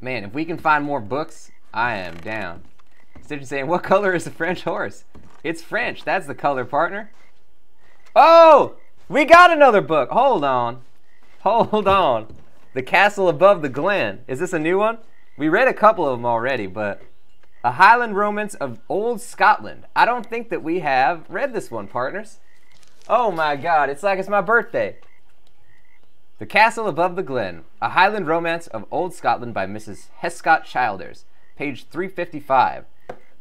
Man, if we can find more books, I am down. Stitch is saying, what color is the French horse? It's French. That's the color, partner. Oh! We got another book. Hold on. Hold on. The Castle Above the Glen. Is this a new one? We read a couple of them already, but... A Highland Romance of Old Scotland. I don't think that we have read this one, partners. Oh my god, it's like it's my birthday. The Castle Above the Glen. A Highland Romance of Old Scotland by Mrs. Hescott Childers. Page 355.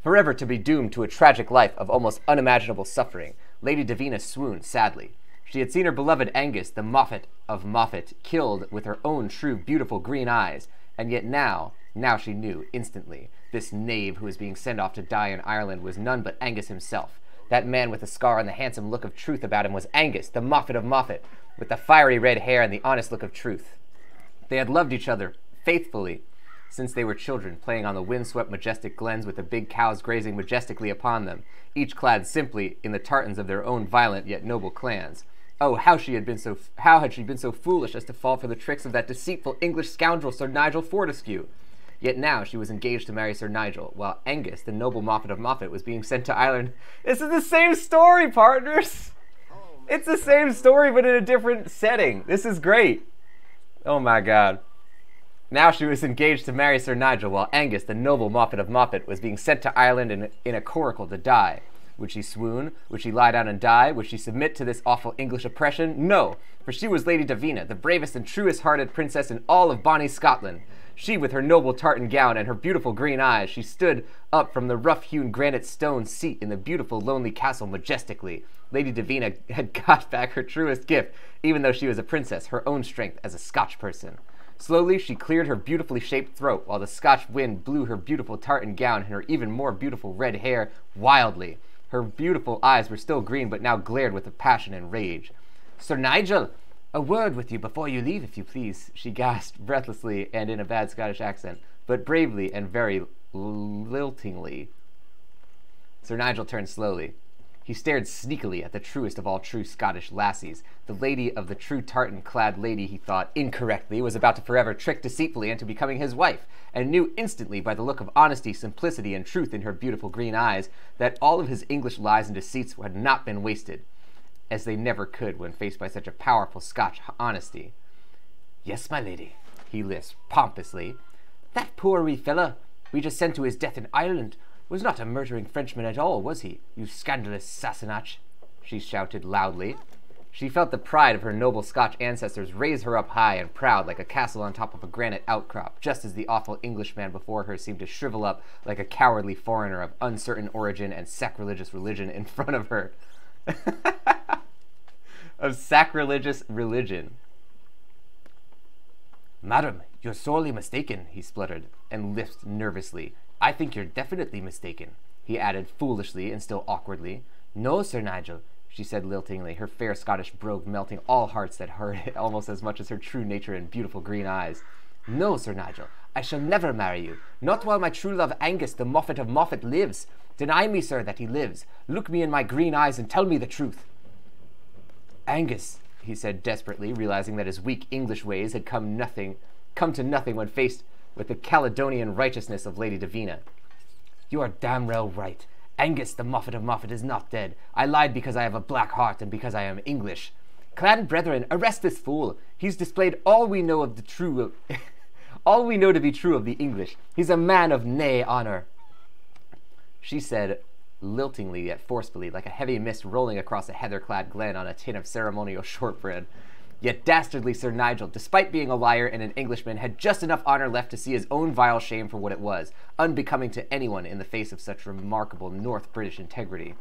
Forever to be doomed to a tragic life of almost unimaginable suffering, Lady Davina swooned sadly. She had seen her beloved Angus, the Moffat of Moffat, killed with her own true, beautiful green eyes, and yet now she knew instantly, this knave who was being sent off to die in Ireland was none but Angus himself. That man with the scar and the handsome look of truth about him was Angus, the Moffat of Moffat, with the fiery red hair and the honest look of truth. They had loved each other faithfully since they were children, playing on the windswept majestic glens with the big cows grazing majestically upon them, each clad simply in the tartans of their own violent yet noble clans. Oh, how had she been so foolish as to fall for the tricks of that deceitful English scoundrel Sir Nigel Fortescue? Yet now she was engaged to marry Sir Nigel, while Angus, the noble Moffat of Moffat, was being sent to Ireland. This is the same story, partners! It's the same story, but in a different setting. This is great. Oh my god. Now she was engaged to marry Sir Nigel, while Angus, the noble Moffat of Moffat, was being sent to Ireland in a coracle to die. Would she swoon? Would she lie down and die? Would she submit to this awful English oppression? No, for she was Lady Davina, the bravest and truest-hearted princess in all of bonny Scotland. She, with her noble tartan gown and her beautiful green eyes, she stood up from the rough-hewn granite stone seat in the beautiful lonely castle majestically. Lady Davina had got back her truest gift, even though she was a princess, her own strength as a Scotch person. Slowly, she cleared her beautifully shaped throat, while the Scotch wind blew her beautiful tartan gown and her even more beautiful red hair wildly. Her beautiful eyes were still green, but now glared with passion and rage. "Sir Nigel, a word with you before you leave, if you please," she gasped breathlessly and in a bad Scottish accent, but bravely and very liltingly. Sir Nigel turned slowly. He stared sneakily at the truest of all true Scottish lassies. The lady of the true tartan-clad lady, he thought, incorrectly, was about to forever trick deceitfully into becoming his wife, and knew instantly by the look of honesty, simplicity, and truth in her beautiful green eyes that all of his English lies and deceits had not been wasted, as they never could when faced by such a powerful Scotch honesty. "Yes, my lady," he lisped pompously. "That poor wee fella we just sent to his death in Ireland was not a murdering Frenchman at all, was he, you scandalous Sassenach?" she shouted loudly. She felt the pride of her noble Scotch ancestors raise her up high and proud like a castle on top of a granite outcrop, just as the awful Englishman before her seemed to shrivel up like a cowardly foreigner of uncertain origin and sacrilegious religion in front of her. Of sacrilegious religion. "Madam, you're sorely mistaken," he spluttered, and lisped nervously. "I think you're definitely mistaken," he added foolishly and still awkwardly. "No, Sir Nigel," she said liltingly, her fair Scottish brogue melting all hearts that heard it almost as much as her true nature and beautiful green eyes. "No, Sir Nigel, I shall never marry you, not while my true love Angus, the Moffat of Moffat, lives. Deny me, sir, that he lives. Look me in my green eyes and tell me the truth." "Angus," he said desperately, realizing that his weak English ways had come to nothing when faced with the Caledonian righteousness of Lady Davina. "You are damn well right. Angus, the Moffat of Moffat, is not dead. I lied because I have a black heart and because I am English. Clan brethren, arrest this fool. He's displayed all we know of the true, all we know to be true of the English. He's a man of nae honor," she said liltingly yet forcefully, like a heavy mist rolling across a heather-clad glen on a tin of ceremonial shortbread. Yet dastardly Sir Nigel, despite being a liar and an Englishman, had just enough honor left to see his own vile shame for what it was, unbecoming to anyone in the face of such remarkable North British integrity.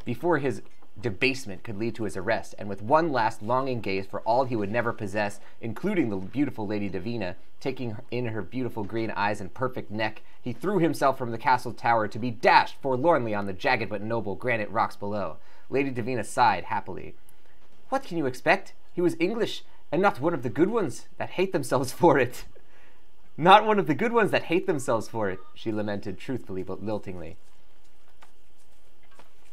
Before his debasement could lead to his arrest, and with one last longing gaze for all he would never possess, including the beautiful Lady Davina, taking in her beautiful green eyes and perfect neck, he threw himself from the castle tower to be dashed forlornly on the jagged but noble granite rocks below. Lady Davina sighed happily. "What can you expect? He was English, and not one of the good ones that hate themselves for it." "Not one of the good ones that hate themselves for it," she lamented truthfully but liltingly.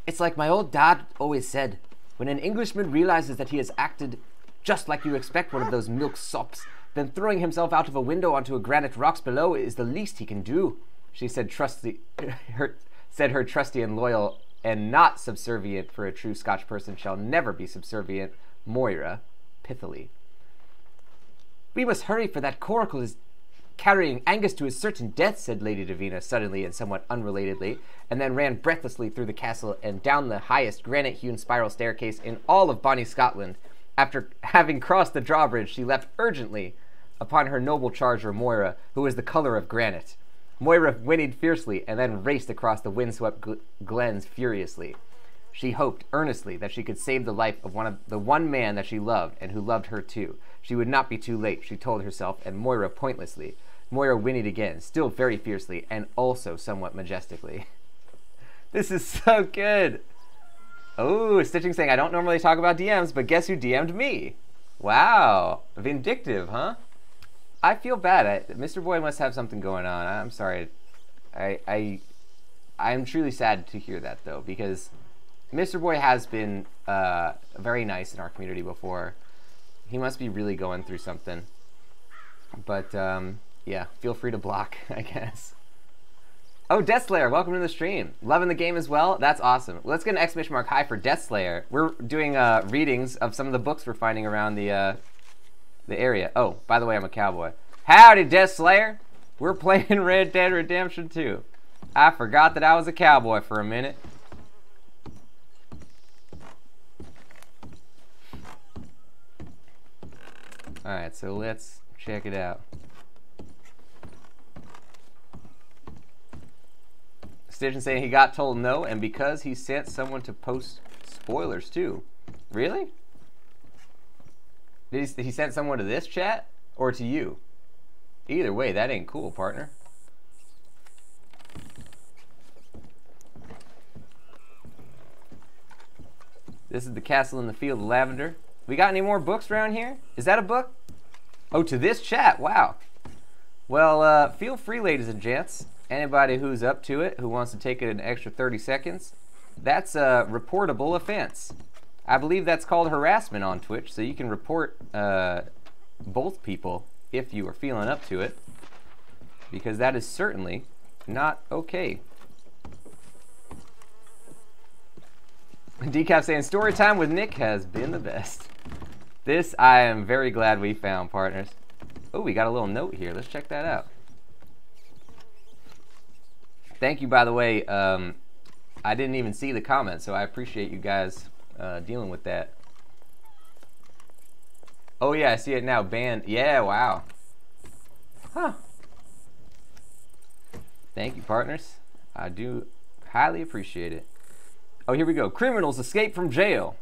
"It's like my old dad always said, when an Englishman realizes that he has acted just like you expect one of those milk sops, then throwing himself out of a window onto a granite rocks below is the least he can do," she said her trusty and loyal and not subservient, for a true Scotch person shall never be subservient. Moira, pithily. We must hurry, for that coracle is carrying Angus to his certain death, said Lady Davina suddenly and somewhat unrelatedly, and then ran breathlessly through the castle and down the highest granite-hewn spiral staircase in all of bonny Scotland. After having crossed the drawbridge, she leapt urgently upon her noble charger Moira, who was the color of granite. Moira whinnied fiercely and then raced across the windswept glens furiously. She hoped earnestly that she could save the life of the one man that she loved and who loved her too. She would not be too late, she told herself, and Moira pointlessly. Moira whinnied again, still very fiercely and also somewhat majestically. This is so good. Oh, Stitching saying, I don't normally talk about DMs, but guess who DM'd me? Wow. Vindictive, huh? I feel bad. Mr. Boy must have something going on. I'm sorry. I'm truly sad to hear that, though, because Mr. Boy has been very nice in our community before. He must be really going through something. But, yeah, feel free to block, I guess. Oh, Deathslayer, welcome to the stream. Loving the game as well? That's awesome. Let's get an exclamation mark high for Deathslayer. We're doing readings of some of the books we're finding around the area. Oh, by the way, I'm a cowboy. Howdy, Deathslayer. We're playing Red Dead Redemption 2. I forgot that I was a cowboy for a minute. Alright, so let's check it out. Stitchin saying he got told no, and because he sent someone to post spoilers too. Really? Did he send someone to this chat or to you? Either way, that ain't cool, partner. This is the castle in the field of lavender. We got any more books around here? Is that a book? Oh, to this chat. Wow. Well, feel free, ladies and gents. Anybody who's up to it, who wants to take it an extra 30 seconds, that's a reportable offense. I believe that's called harassment on Twitch, so you can report both people if you are feeling up to it, because that is certainly not okay. Decaf saying, story time with Nick has been the best. This I am very glad we found, partners. Oh, we got a little note here. Let's check that out. Thank you, by the way. I didn't even see the comment, so I appreciate you guys dealing with that. Oh, yeah, I see it now. Banned. Yeah, wow. Huh. Thank you, partners. I do highly appreciate it. Oh, here we go. Criminals escape from jail.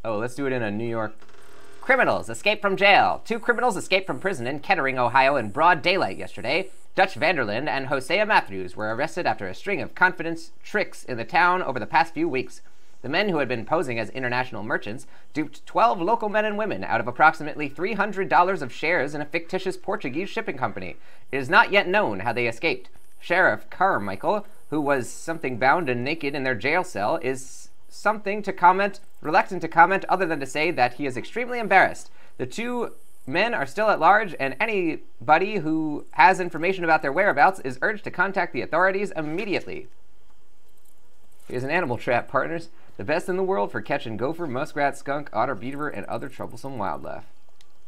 Oh, let's do it in a New York. Criminals escape from jail. 2 criminals escaped from prison in Kettering, Ohio in broad daylight yesterday. Dutch Vanderland and Hosea Matthews were arrested after a string of confidence tricks in the town over the past few weeks. The men, who had been posing as international merchants, duped 12 local men and women out of approximately $300 of shares in a fictitious Portuguese shipping company. It is not yet known how they escaped. Sheriff Carmichael, who was something bound and naked in their jail cell, is reluctant to comment other than to say that he is extremely embarrassed. The 2 men are still at large, and anybody who has information about their whereabouts is urged to contact the authorities immediately. Here's an animal trap, partners. The best in the world for catching gopher, muskrat, skunk, otter, beaver, and other troublesome wildlife.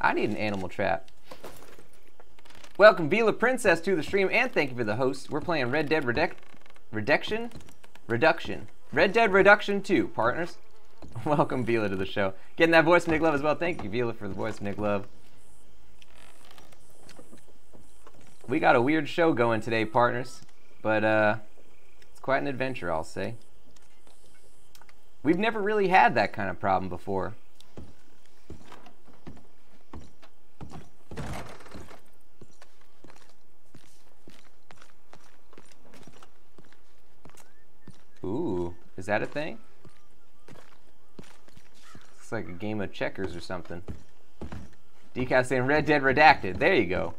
I need an animal trap. Welcome, Vila Princess, to the stream, and thank you for the host. We're playing Red Dead Reduction. Red Dead Reduction 2, partners. Welcome, Vila, to the show. Getting that voice from Nick Love as well. Thank you, Vila, for the voice of Nick Love. We got a weird show going today, partners, but it's quite an adventure, I'll say. We've never really had that kind of problem before. Ooh, is that a thing? Looks like a game of checkers or something. Decaf saying Red Dead Redacted. There you go.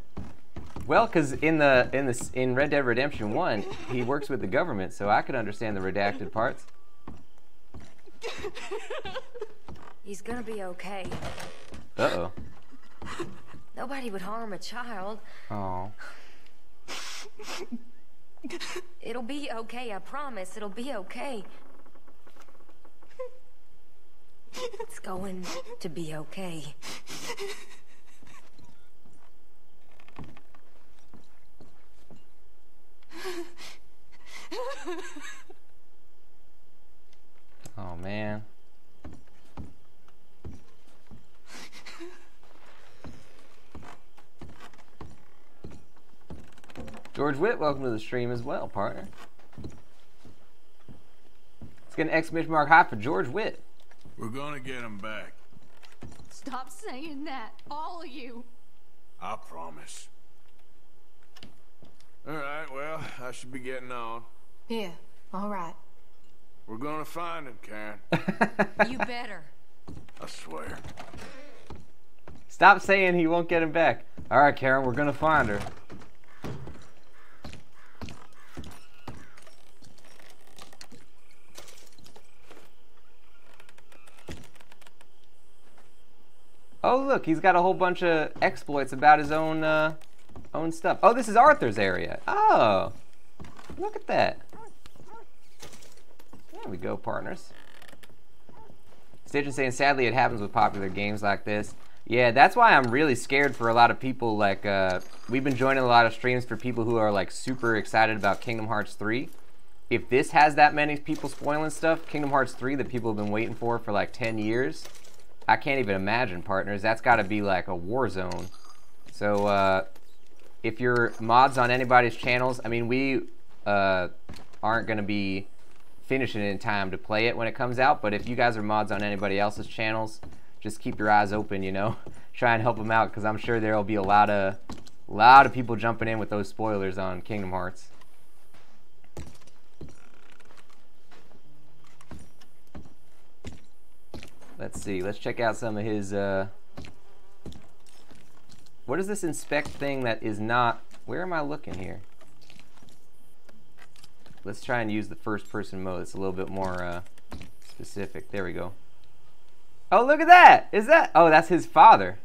Well, because in Red Dead Redemption 1, he works with the government, so I could understand the redacted parts. He's gonna be okay. Uh-oh. Nobody would harm a child. Oh. It'll be okay, I promise. It'll be okay. going to be okay. Oh, man. George Witt, welcome to the stream as well, partner. Let's get an exclamation mark high for George Witt. We're gonna get him back. Stop saying that, all of you. I promise. All right, well, I should be getting on. Yeah, all right. We're gonna find him, Karen. You better. I swear. Stop saying he won't get him back. All right, Karen, we're gonna find her. Oh, look, he's got a whole bunch of exploits about his own stuff. Oh, this is Arthur's area. Oh, look at that. There we go, partners. Stitch is saying, sadly, it happens with popular games like this. Yeah, that's why I'm really scared for a lot of people. Like, we've been joining a lot of streams for people who are, like, super excited about Kingdom Hearts 3. If this has that many people spoiling stuff, Kingdom Hearts 3 that people have been waiting for like 10 years, I can't even imagine, partners. That's got to be like a war zone. So, if you're mods on anybody's channels, I mean, we aren't going to be finishing it in time to play it when it comes out, but if you guys are mods on anybody else's channels, just keep your eyes open, you know. Try and help them out, because I'm sure there will be a lot of people jumping in with those spoilers on Kingdom Hearts. Let's see. Let's check out some of his, what is this inspect thing that is not... Where am I looking here? Let's try and use the first-person mode. It's a little bit more specific. There we go. Oh, look at that! Is that... Oh, that's his father.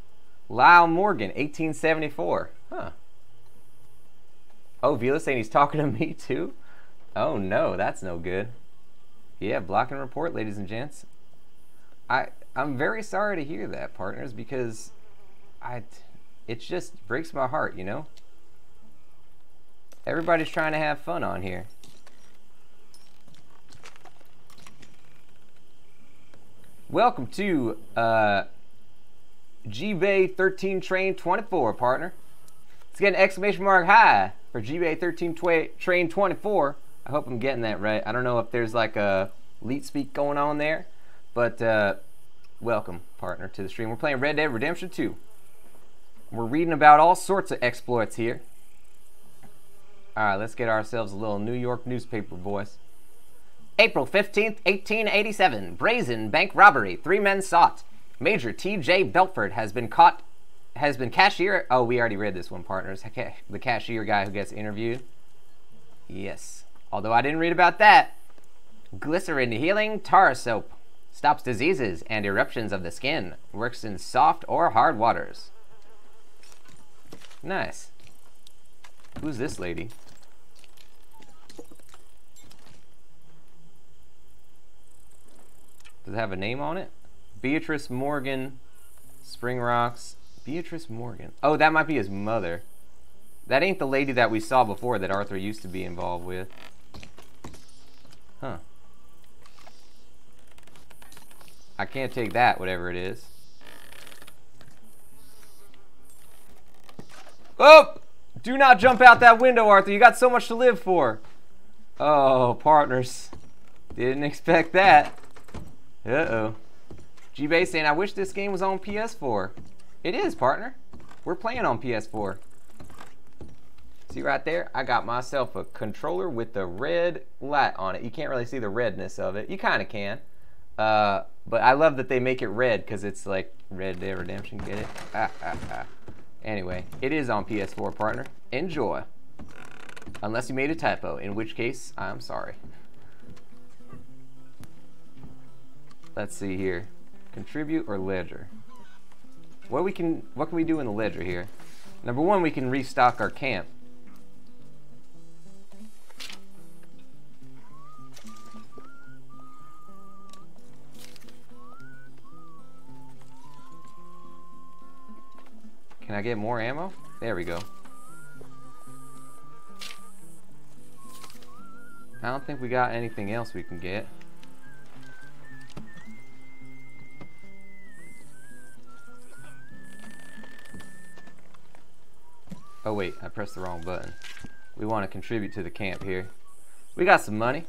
Lyle Morgan, 1874. Huh. Oh, Vila's saying he's talking to me, too? Oh, no. That's no good. Yeah, block and report, ladies and gents. I'm very sorry to hear that, partners, because it just breaks my heart, you know? Everybody's trying to have fun on here. Welcome to G-Bay 13 Train 24, partner. Let's get an exclamation mark high for G-Bay 13 Train 24. I hope I'm getting that right. I don't know if there's like a leet speak going on there. But, welcome, partner, to the stream. We're playing Red Dead Redemption 2. We're reading about all sorts of exploits here. Alright, let's get ourselves a little New York newspaper, boys. April 15th, 1887. Brazen bank robbery. 3 men sought. Major T.J. Belford has been cashier... Oh, we already read this one, partners. The cashier guy who gets interviewed. Yes. Although I didn't read about that. Glycerin healing tar soap. Stops diseases and eruptions of the skin. Works in soft or hard waters. Nice. Who's this lady? Does it have a name on it? Beatrice Morgan, Spring Rocks. Beatrice Morgan. Oh, that might be his mother. That ain't the lady that we saw before that Arthur used to be involved with. Huh. I can't take that, whatever it is. Oh! Do not jump out that window, Arthur. You got so much to live for. Oh, partners. Didn't expect that. Uh-oh. G-Bay saying, I wish this game was on PS4. It is, partner. We're playing on PS4. See right there? I got myself a controller with the red light on it. You can't really see the redness of it. You kind of can. But I love that they make it red because it's like Red Dead Redemption. Get it? Anyway, it is on PS4, partner. Enjoy. Unless you made a typo, in which case, I'm sorry. Let's see here. Contribute or ledger? What can we do in the ledger here? Number one, we can restock our camp. Can I get more ammo? There we go. I don't think we got anything else we can get. Oh wait, I pressed the wrong button. We want to contribute to the camp here. We got some money.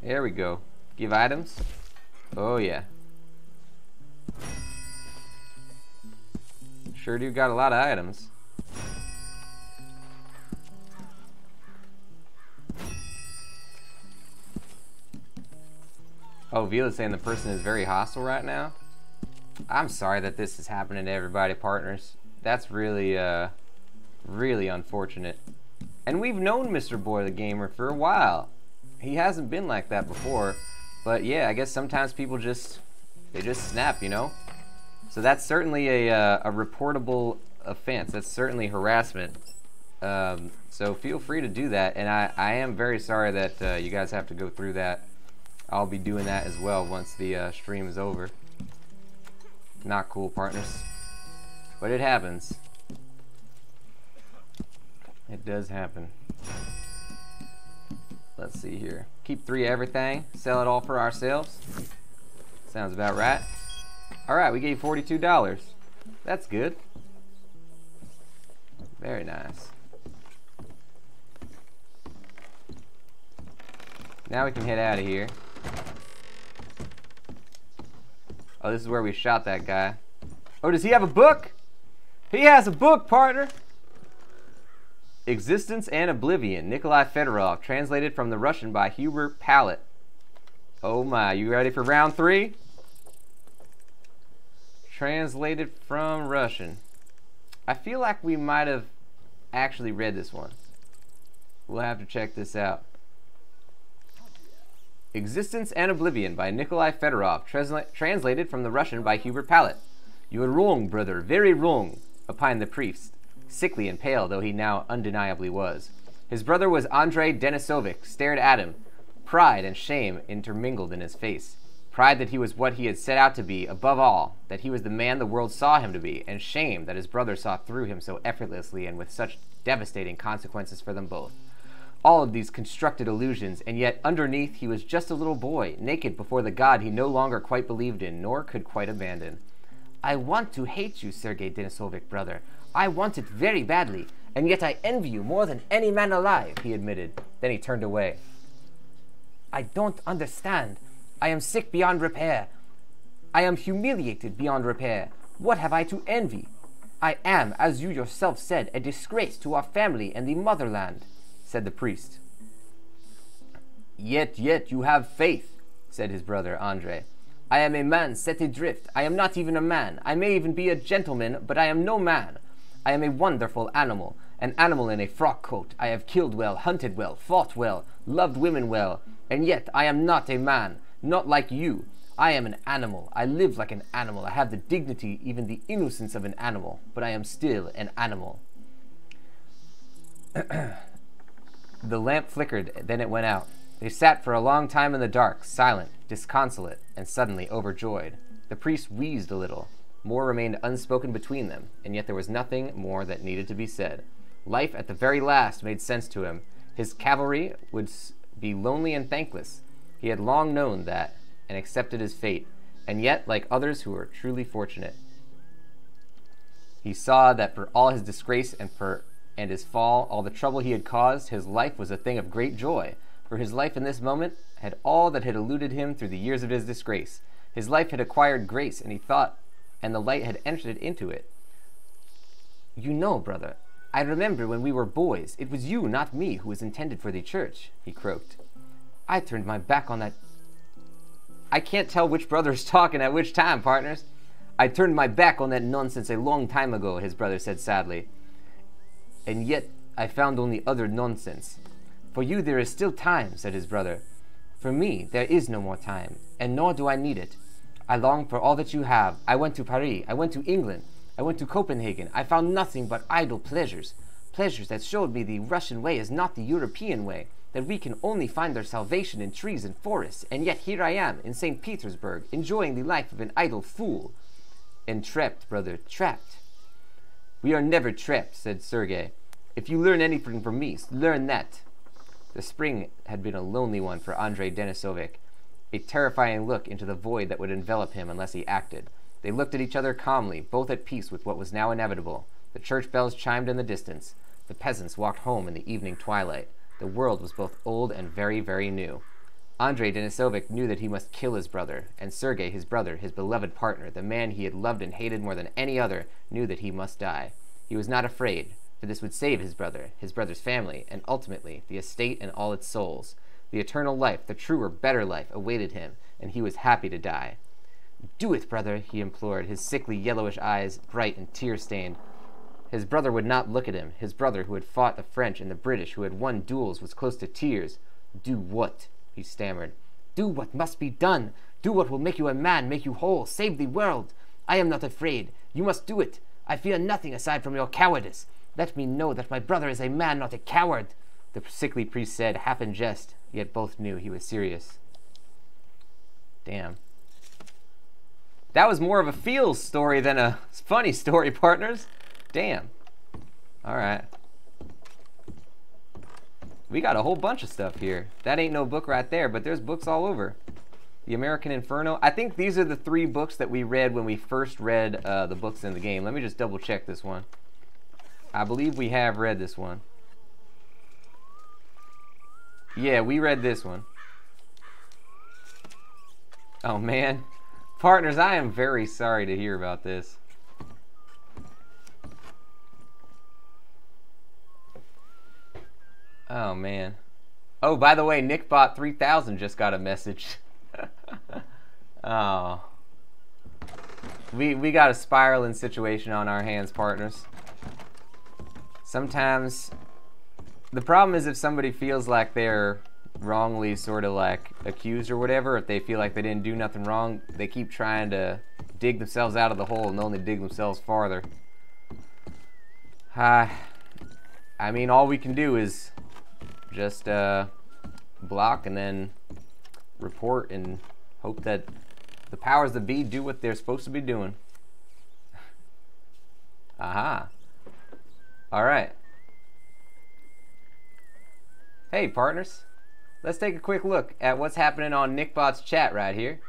There we go. Give items. Oh yeah. Sure do got a lot of items. Oh, Vila's saying the person is very hostile right now. I'm sorry that this is happening to everybody, partners. That's really, really unfortunate. And we've known Mr. Boy the Gamer for a while. He hasn't been like that before. But yeah, I guess sometimes people they just snap, you know? So that's certainly a reportable offense. That's certainly harassment. So feel free to do that. And I am very sorry that you guys have to go through that. I'll be doing that as well once the stream is over. Not cool, partners. But it happens. It does happen. Let's see here. Keep 3 of everything. Sell it all for ourselves. Sounds about right. Alright, we gave $42. That's good. Very nice. Now we can head out of here. Oh, this is where we shot that guy. Oh, does he have a book? He has a book, partner! Existence and Oblivion, Nikolai Fedorov, translated from the Russian by Hubert Pallet. Oh my, you ready for round 3? Translated from Russian. I feel like we might have actually read this one. We'll have to check this out. Existence and Oblivion by Nikolai Fedorov, translated from the Russian by Hubert Pallet. You are wrong, brother, very wrong, opined the priest, sickly and pale though he now undeniably was. His brother was Andrei Denisovic, stared at him, pride and shame intermingled in his face. Pride that he was what he had set out to be, above all, that he was the man the world saw him to be, and shame that his brother saw through him so effortlessly and with such devastating consequences for them both. All of these constructed illusions, and yet underneath he was just a little boy, naked before the God he no longer quite believed in, nor could quite abandon. I want to hate you, Sergei Denisovic, brother. I want it very badly, and yet I envy you more than any man alive, he admitted. Then he turned away. I don't understand. I am sick beyond repair. I am humiliated beyond repair. What have I to envy? I am, as you yourself said, a disgrace to our family and the motherland, said the priest. Yet you have faith, said his brother Andrei. I am a man set adrift. I am not even a man. I may even be a gentleman, but I am no man. I am a wonderful animal, an animal in a frock coat. I have killed well, hunted well, fought well, loved women well, and yet I am not a man, not like you. I am an animal. I live like an animal. I have the dignity, even the innocence of an animal, but I am still an animal. The lamp flickered, then it went out. They sat for a long time in the dark, silent, disconsolate, and suddenly overjoyed. The priest wheezed a little. More remained unspoken between them, and yet there was nothing more that needed to be said. Life at the very last made sense to him. His cavalry would be lonely and thankless. He had long known that, and accepted his fate, and yet, like others who were truly fortunate, he saw that for all his disgrace and his fall, all the trouble he had caused, his life was a thing of great joy, for his life in this moment had all that had eluded him through the years of his disgrace. His life had acquired grace, and he thought, and the light had entered into it. You know, brother, I remember when we were boys, it was you, not me, who was intended for the church, he croaked. I turned my back on that. I can't tell which brother's talking at which time, partners. I turned my back on that nonsense a long time ago, his brother said sadly. And yet I found only other nonsense. For you there is still time, said his brother. For me there is no more time, and nor do I need it. I long for all that you have. I went to Paris, I went to England, I went to Copenhagen. I found nothing but idle pleasures. pleasures that showed me the Russian way is not the European way, that we can only find our salvation in trees and forests, and yet here I am, in St. Petersburg, enjoying the life of an idle fool. Entrapped, brother, trapped. We are never trapped, said Sergei. If you learn anything from me, learn that. The spring had been a lonely one for Andrei Denisovic, a terrifying look into the void that would envelop him unless he acted. They looked at each other calmly, both at peace with what was now inevitable. The church bells chimed in the distance. The peasants walked home in the evening twilight. The world was both old and very, very new. Andrei Denisovic knew that he must kill his brother, and Sergei, his brother, his beloved partner, the man he had loved and hated more than any other, knew that he must die. He was not afraid, for this would save his brother's family, and ultimately the estate and all its souls. The eternal life, the truer, better life, awaited him, and he was happy to die. Do it, brother, he implored, his sickly yellowish eyes bright and tear-stained. His brother would not look at him. His brother, who had fought the French and the British, who had won duels, was close to tears. Do what? He stammered. Do what must be done. Do what will make you a man, make you whole, save the world. I am not afraid. You must do it. I fear nothing aside from your cowardice. Let me know that my brother is a man, not a coward. The sickly priest said, half in jest, yet both knew he was serious. Damn. That was more of a feels story than a funny story, partners. Damn. Alright. We got a whole bunch of stuff here. That ain't no book right there, but there's books all over. The American Inferno. I think these are the 3 books that we read when we first read the books in the game. Let me just double check this one. I believe we have read this one. Yeah, we read this one. Oh, man. Partners, I am very sorry to hear about this. Oh, man. Oh, by the way, NickBot3000 just got a message. Oh. We got a spiraling situation on our hands, partners. Sometimes the problem is if somebody feels like they're wrongly sort of like accused or whatever, if they feel like they didn't do nothing wrong, they keep trying to dig themselves out of the hole and only dig themselves farther. I mean, all we can do is just block and then report and hope that the powers that be do what they're supposed to be doing. Aha. Alright. Hey, partners. Let's take a quick look at what's happening on NickBot's chat right here.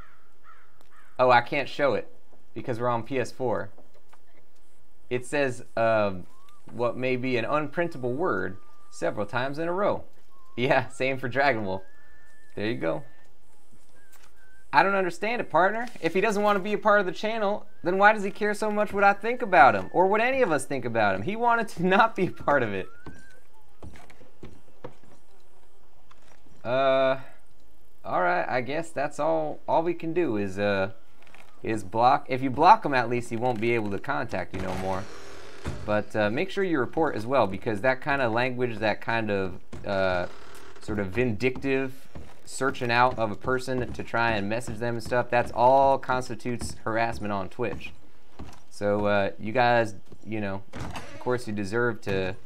Oh, I can't show it because we're on PS4. It says what may be an unprintable word several times in a row. Yeah, same for Dragon Wolf. There you go. I don't understand it, partner. If he doesn't want to be a part of the channel, then why does he care so much what I think about him? Or what any of us think about him? He wanted to not be a part of it. Alright, I guess that's all we can do is block. If you block him, at least he won't be able to contact you no more. But make sure you report as well, because that kind of language, that kind of sort of vindictive searching out of a person to try and message them and stuff, that's all constitutes harassment on Twitch. So you guys, you know, of course you deserve to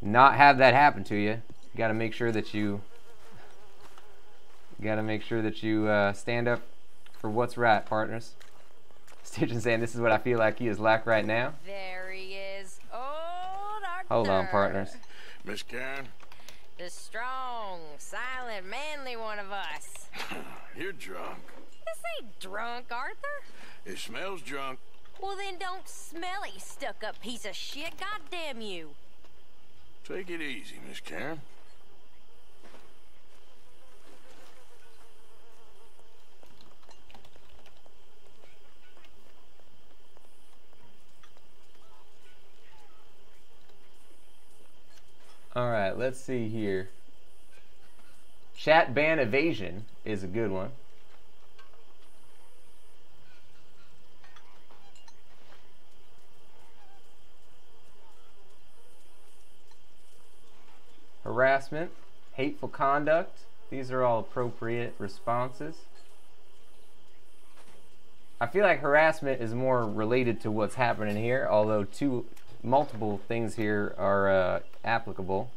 not have that happen to you. You got to make sure that you stand up for what's right, partners. Stitchin saying this is what I feel like he is like right now. There he is. Old Arthur. Hold on, partners. Miss Karen? The strong, silent, manly one of us. You're drunk. This ain't drunk, Arthur. It smells drunk. Well, then don't smell it, you stuck-up piece of shit. God damn you. Take it easy, Miss Karen. Alright, let's see here. Chat ban evasion is a good one. Harassment, hateful conduct, these are all appropriate responses. I feel like harassment is more related to what's happening here, although to multiple things here are applicable.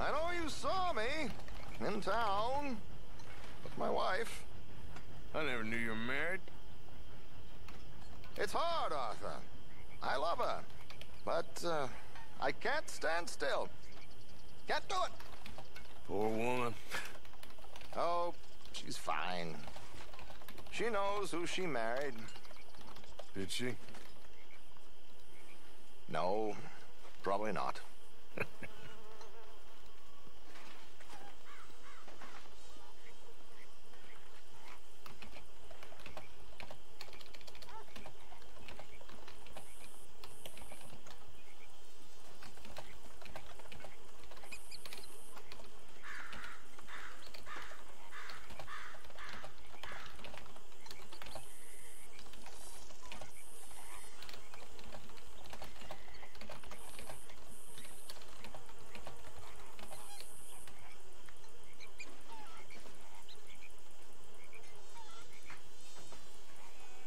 I know you saw me in town with my wife. I never knew you were married. It's hard, Arthur. I love her, but I can't stand still. Can't do it. Poor woman. Oh, she's fine. She knows who she married. Did she? No, probably not.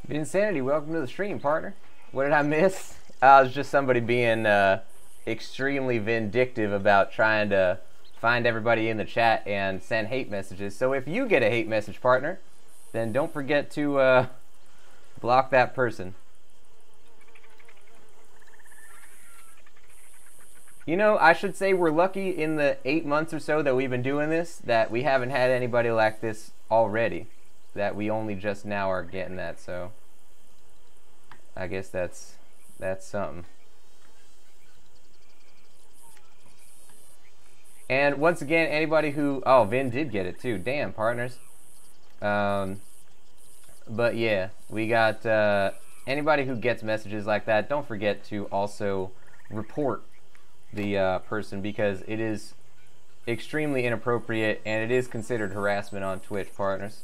Insanity, welcome to the stream, partner. What did I miss? It was just somebody being extremely vindictive about trying to find everybody in the chat and send hate messages. So if you get a hate message, partner, then don't forget to block that person. You know, I should say we're lucky in the 8 months or so that we've been doing this that we haven't had anybody like this already. That we only just now are getting that, so I guess that's something. And once again, anybody who Vin did get it too. Damn, partners. But yeah, we got anybody who gets messages like that, don't forget to also report the person, because it is extremely inappropriate and it is considered harassment on Twitch, partners.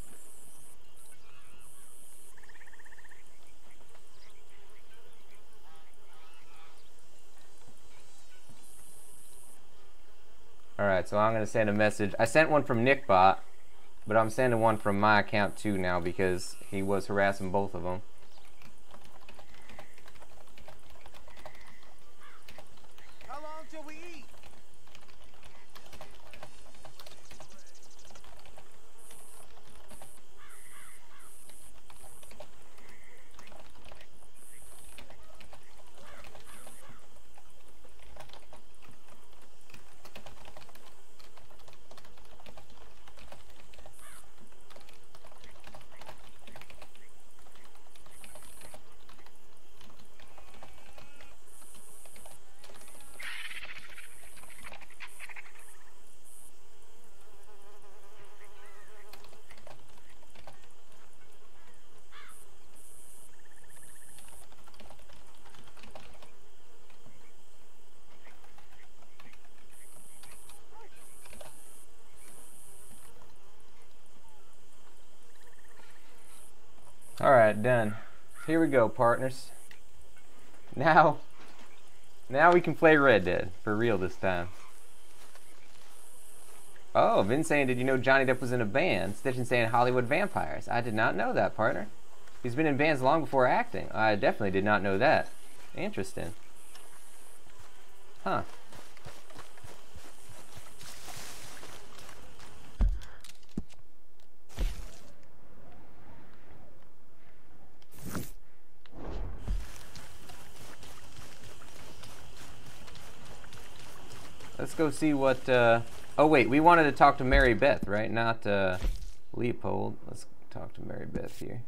Alright, so I'm going to send a message. I sent one from NickBot, but I'm sending one from my account too now because he was harassing both of them. How long till we eat? Alright, done. Here we go, partners. Now we can play Red Dead, for real this time. Oh, Vin's saying, did you know Johnny Depp was in a band? Stitchin saying Hollywood Vampires. I did not know that, partner. He's been in bands long before acting. I definitely did not know that. Interesting. Huh. Let's go see what, oh wait, we wanted to talk to Mary Beth, right? Not, Leopold. Let's talk to Mary Beth here.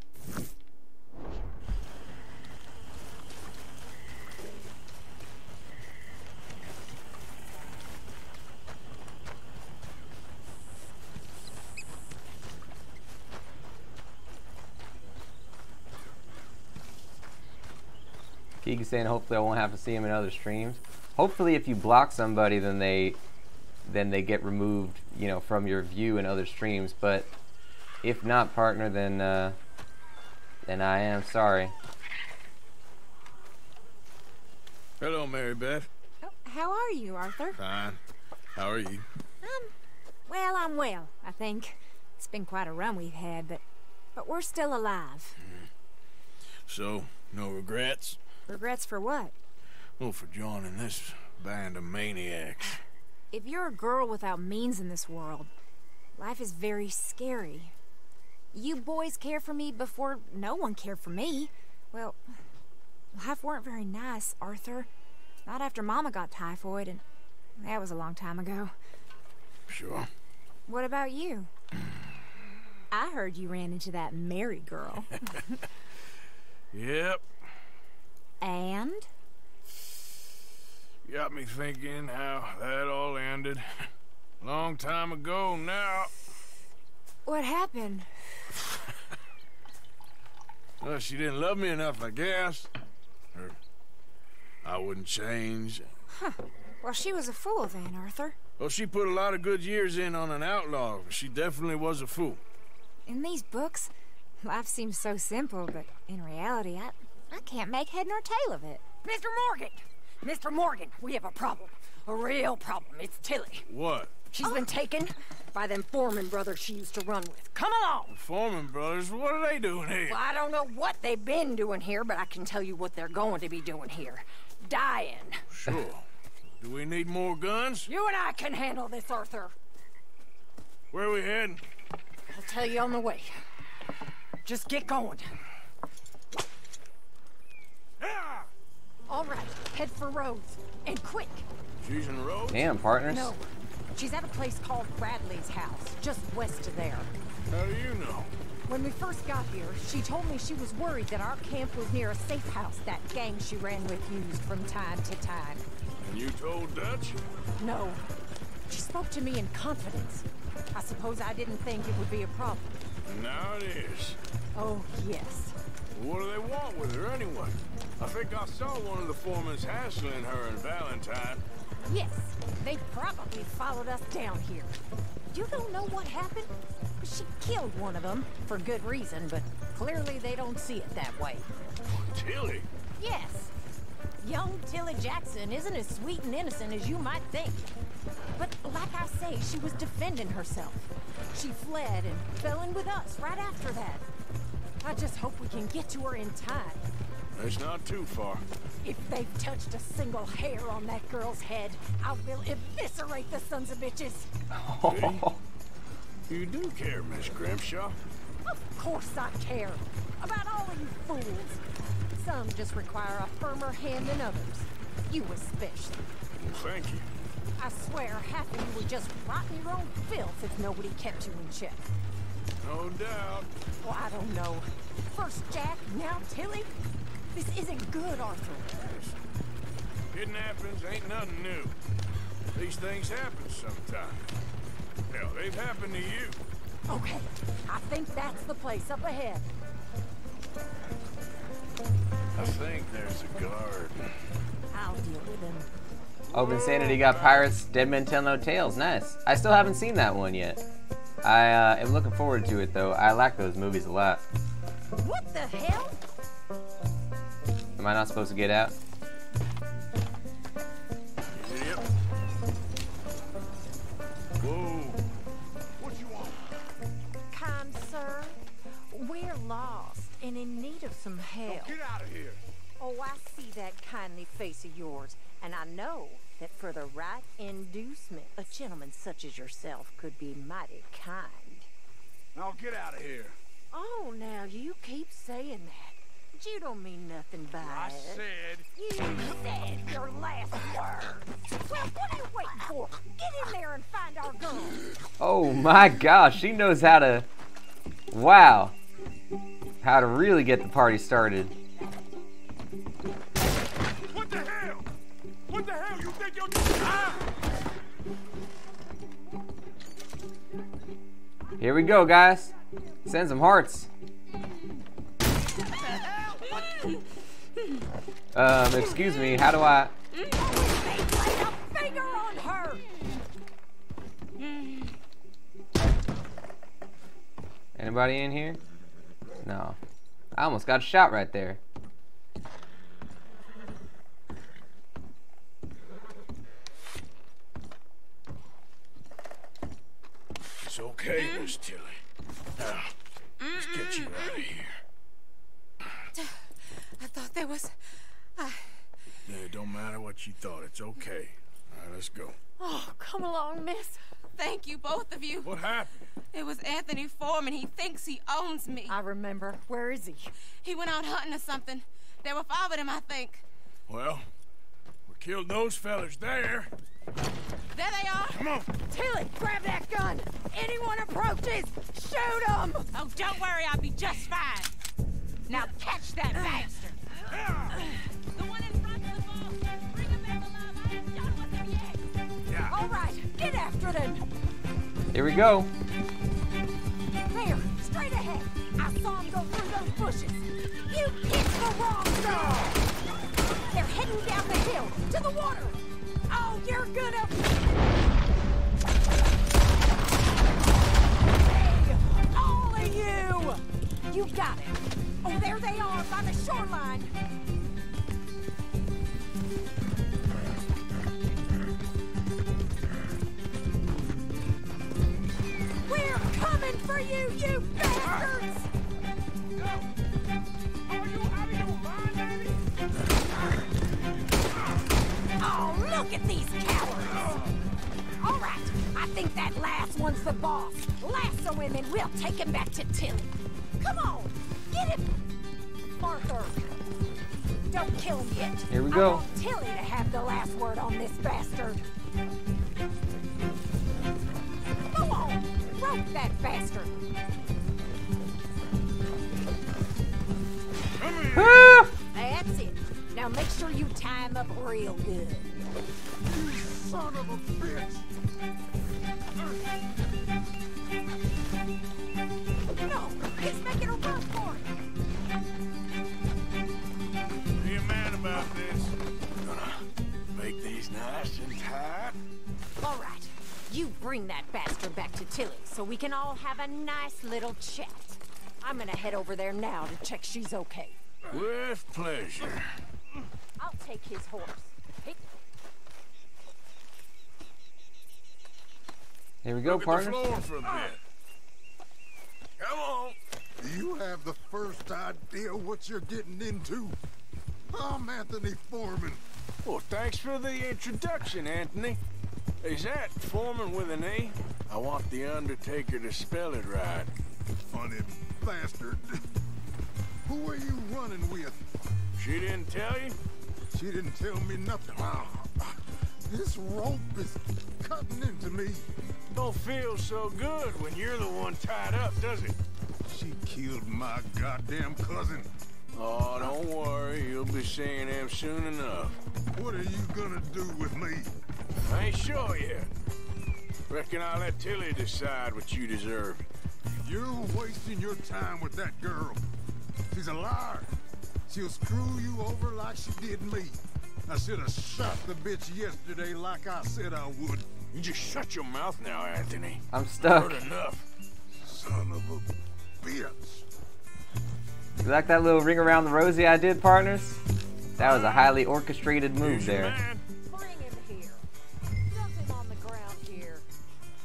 Keegan's saying hopefully I won't have to see him in other streams. Hopefully if you block somebody then they get removed, you know, from your view in other streams. But if not, partner, then I am sorry. Hello, Mary Beth. Oh, how are you, Arthur? Fine. How are you? Well, I'm well, I think. It's been quite a run we've had, but we're still alive. So, no regrets? Regrets for what? Well, for joining this band of maniacs. If you're a girl without means in this world, life is very scary. You boys cared for me before no one cared for me. Well, life weren't very nice, Arthur. Not after Mama got typhoid, and that was a long time ago. Sure. What about you? I heard you ran into that Mary girl. Yep. And? Got me thinking how that all ended. Long time ago now. What happened? Well, she didn't love me enough, I guess. Or I wouldn't change. Huh. Well, she was a fool then, Arthur. Well, she put a lot of good years in on an outlaw. She definitely was a fool. In these books, life seems so simple, but in reality, I can't make head nor tail of it. Mr. Morgan! Mr. Morgan, we have a problem. A real problem. It's Tilly. What? She's been taken by them Foreman brothers she used to run with. Come along! The Foreman brothers? What are they doing here? Well, I don't know what they've been doing here, but I can tell you what they're going to be doing here. Dying. Sure. Do we need more guns? You and I can handle this, Arthur. Where are we heading? I'll tell you on the way. Just get going. All right, head for Rhodes. And quick. She's in Rhodes? Damn, partners. No, she's at a place called Bradley's house, just west of there. How do you know? When we first got here, she told me she was worried that our camp was near a safe house that gang she ran with used from time to time. And you told Dutch? No. She spoke to me in confidence. I suppose I didn't think it would be a problem. Now it is. Oh, yes. What do they want with her anyway? I think I saw one of the foremans hassling her and Valentine. Yes, they probably followed us down here. You don't know what happened? She killed one of them, for good reason, but clearly they don't see it that way. Tilly? Yes. Young Tilly Jackson isn't as sweet and innocent as you might think. But like I say, she was defending herself. She fled and fell in with us right after that. I just hope we can get to her in time. It's not too far. If they've touched a single hair on that girl's head, I will eviscerate the sons of bitches. You do care, Miss Grimshaw. Of course I care. About all of you fools. Some just require a firmer hand than others. You especially. Well, thank you. I swear half of you would just rot in your own filth if nobody kept you in check. No doubt. Well, I don't know. First Jack, now Tilly? This isn't good, Arthur. Kidnappings ain't nothing new. These things happen sometimes. Hell, they've happened to you. Okay, I think that's the place up ahead. I think there's a guard. I'll deal with him. Open Sanity got Pirates, Dead Men Tell No Tales. Nice. I still haven't seen that one yet. I am looking forward to it, though. I like those movies a lot. What the hell? Am I not supposed to get out? Yep. Whoa. What you want? Kind sir, we're lost and in need of some help. Get out of here. Oh, I see that kindly face of yours, and I know that for the right inducement, a gentleman such as yourself could be mighty kind. Now get out of here. Oh, now you keep saying that. But you don't mean nothing by I it. said. You said your last word. Well, what are you waiting for? Get in there and find our gun. Oh my gosh, she knows how to... Wow. How to really get the party started. What the hell? What the hell you think you're doing? Ah! Here we go, guys. Send some hearts. Excuse me, how do I... They laid a finger on her! Anybody in here? No. I almost got shot right there. It's okay, Miss Tilly. Now, let's get you out of here. I thought there was... Yeah, it don't matter what you thought. It's okay. All right, let's go. Oh, come along, miss. Thank you, both of you. What happened? It was Anthony Foreman. He thinks he owns me. I remember. Where is he? He went out hunting or something. There were 5 of them, I think. Well, we killed those fellas there. There they are. Come on. Tilly, grab that gun. Anyone approaches, shoot them. Oh, don't worry. I'll be just fine. Now catch that bastard. The one in front of the ball. Bring him back alive. I ain't done with him yet. Yeah. All right, get after them. Here we go. There, straight ahead. I saw him go through those bushes. You picked the wrong girl. They're heading down the hill to the water. Oh, you're gonna... Hey, all of you! You got it. Oh, there they are by the shoreline. We're coming for you, you bastards! Oh, look at these cowards! All right, I think that last one's the boss. Lasso him and we'll take him back to Tilly. Come on, get him! Arthur, don't kill him yet. Here we go. I want Tilly to have the last word on this bastard. Go on, rope that bastard. Ah! That's it. Now make sure you tie him up real good. You son of a bitch! No, he's making a run for it. Be a man about this. Gonna make these nice and tight. All right, you bring that bastard back to Tilly so we can all have a nice little chat. I'm gonna head over there now to check she's okay. With pleasure. I'll take his horse. Here we go, Look at the partners. floor for a bit. Come on. Do you have the first idea what you're getting into? I'm Anthony Foreman. Well, thanks for the introduction, Anthony. Is that Foreman with an A? I want the Undertaker to spell it right. Funny bastard. Who are you running with? She didn't tell you? She didn't tell me nothing. This rope is cutting into me. Don't feel so good when you're the one tied up, does it? She killed my goddamn cousin. Oh, don't worry. You'll be seeing him soon enough. What are you gonna do with me? I ain't sure yet. Reckon I'll let Tilly decide what you deserve. You're wasting your time with that girl. She's a liar. She'll screw you over like she did me. I should have shot the bitch yesterday like I said I would. You just shut your mouth now, Anthony. I'm stuck. Heard enough. Son of a bitch. You like that little ring around the rosy I did, partners? That was a highly orchestrated move Here's your there. man. Bring him here. Dump him on the ground here.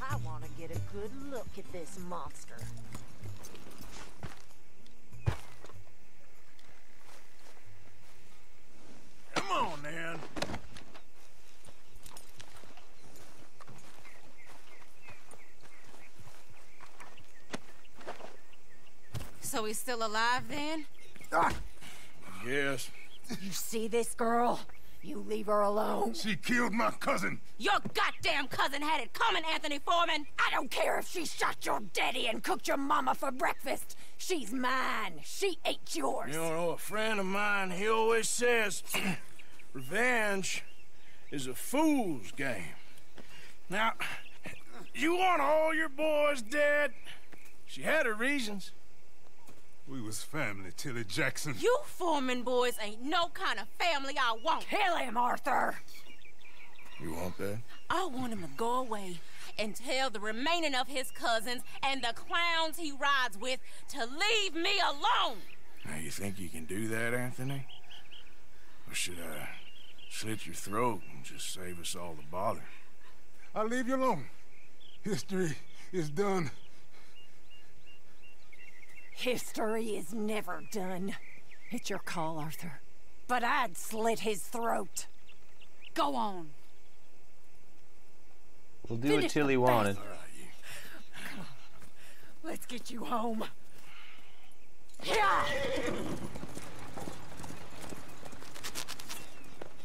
I want to get a good look at this monster. Come on, Nan. So he's still alive then? Yes. You see this girl? You leave her alone. She killed my cousin. Your goddamn cousin had it coming, Anthony Foreman. I don't care if she shot your daddy and cooked your mama for breakfast. She's mine. She ate yours. You know, a friend of mine, he always says, revenge is a fool's game. Now, you want all your boys dead? She had her reasons. We was family, Tilly Jackson. You Foreman boys ain't no kind of family I want. Kill him, Arthur! You want that? I want him to go away and tell the remaining of his cousins and the clowns he rides with to leave me alone. Now, you think you can do that, Anthony? Or should I slit your throat and just save us all the bother? I'll leave you alone. History is done. History is never done. It's your call, Arthur. But I'd slit his throat. Go on. We'll do what Tilly wanted. All right, you. Come on. Let's get you home. Yeah!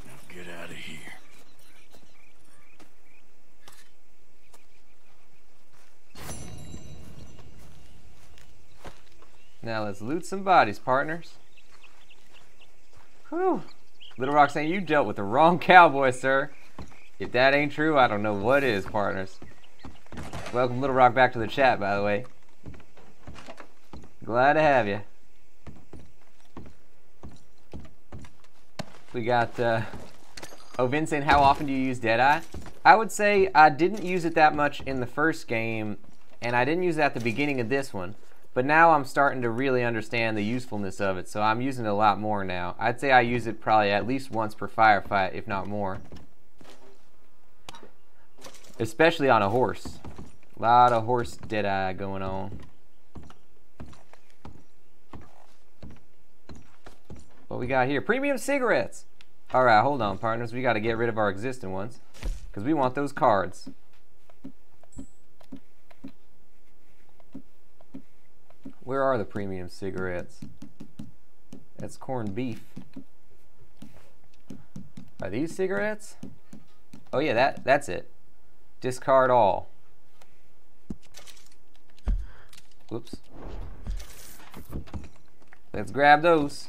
Now get out of here. Now let's loot some bodies, partners. Whew. Little Rock saying you dealt with the wrong cowboy, sir. If that ain't true, I don't know what is, partners. Welcome Little Rock back to the chat, by the way. Glad to have you. We got, oh, Vince saying, how often do you use Deadeye? I would say I didn't use it that much in the first game, and I didn't use it at the beginning of this one. But now I'm starting to really understand the usefulness of it, so I'm using it a lot more now. I'd say I use it probably at least once per firefight, if not more. Especially on a horse. A lot of horse Deadeye going on. What we got here? Premium cigarettes! Alright, hold on, partners. We got to get rid of our existing ones, because we want those cards. Where are the premium cigarettes? That's corned beef. Are these cigarettes? Oh yeah, that's it. Discard all. Whoops. Let's grab those.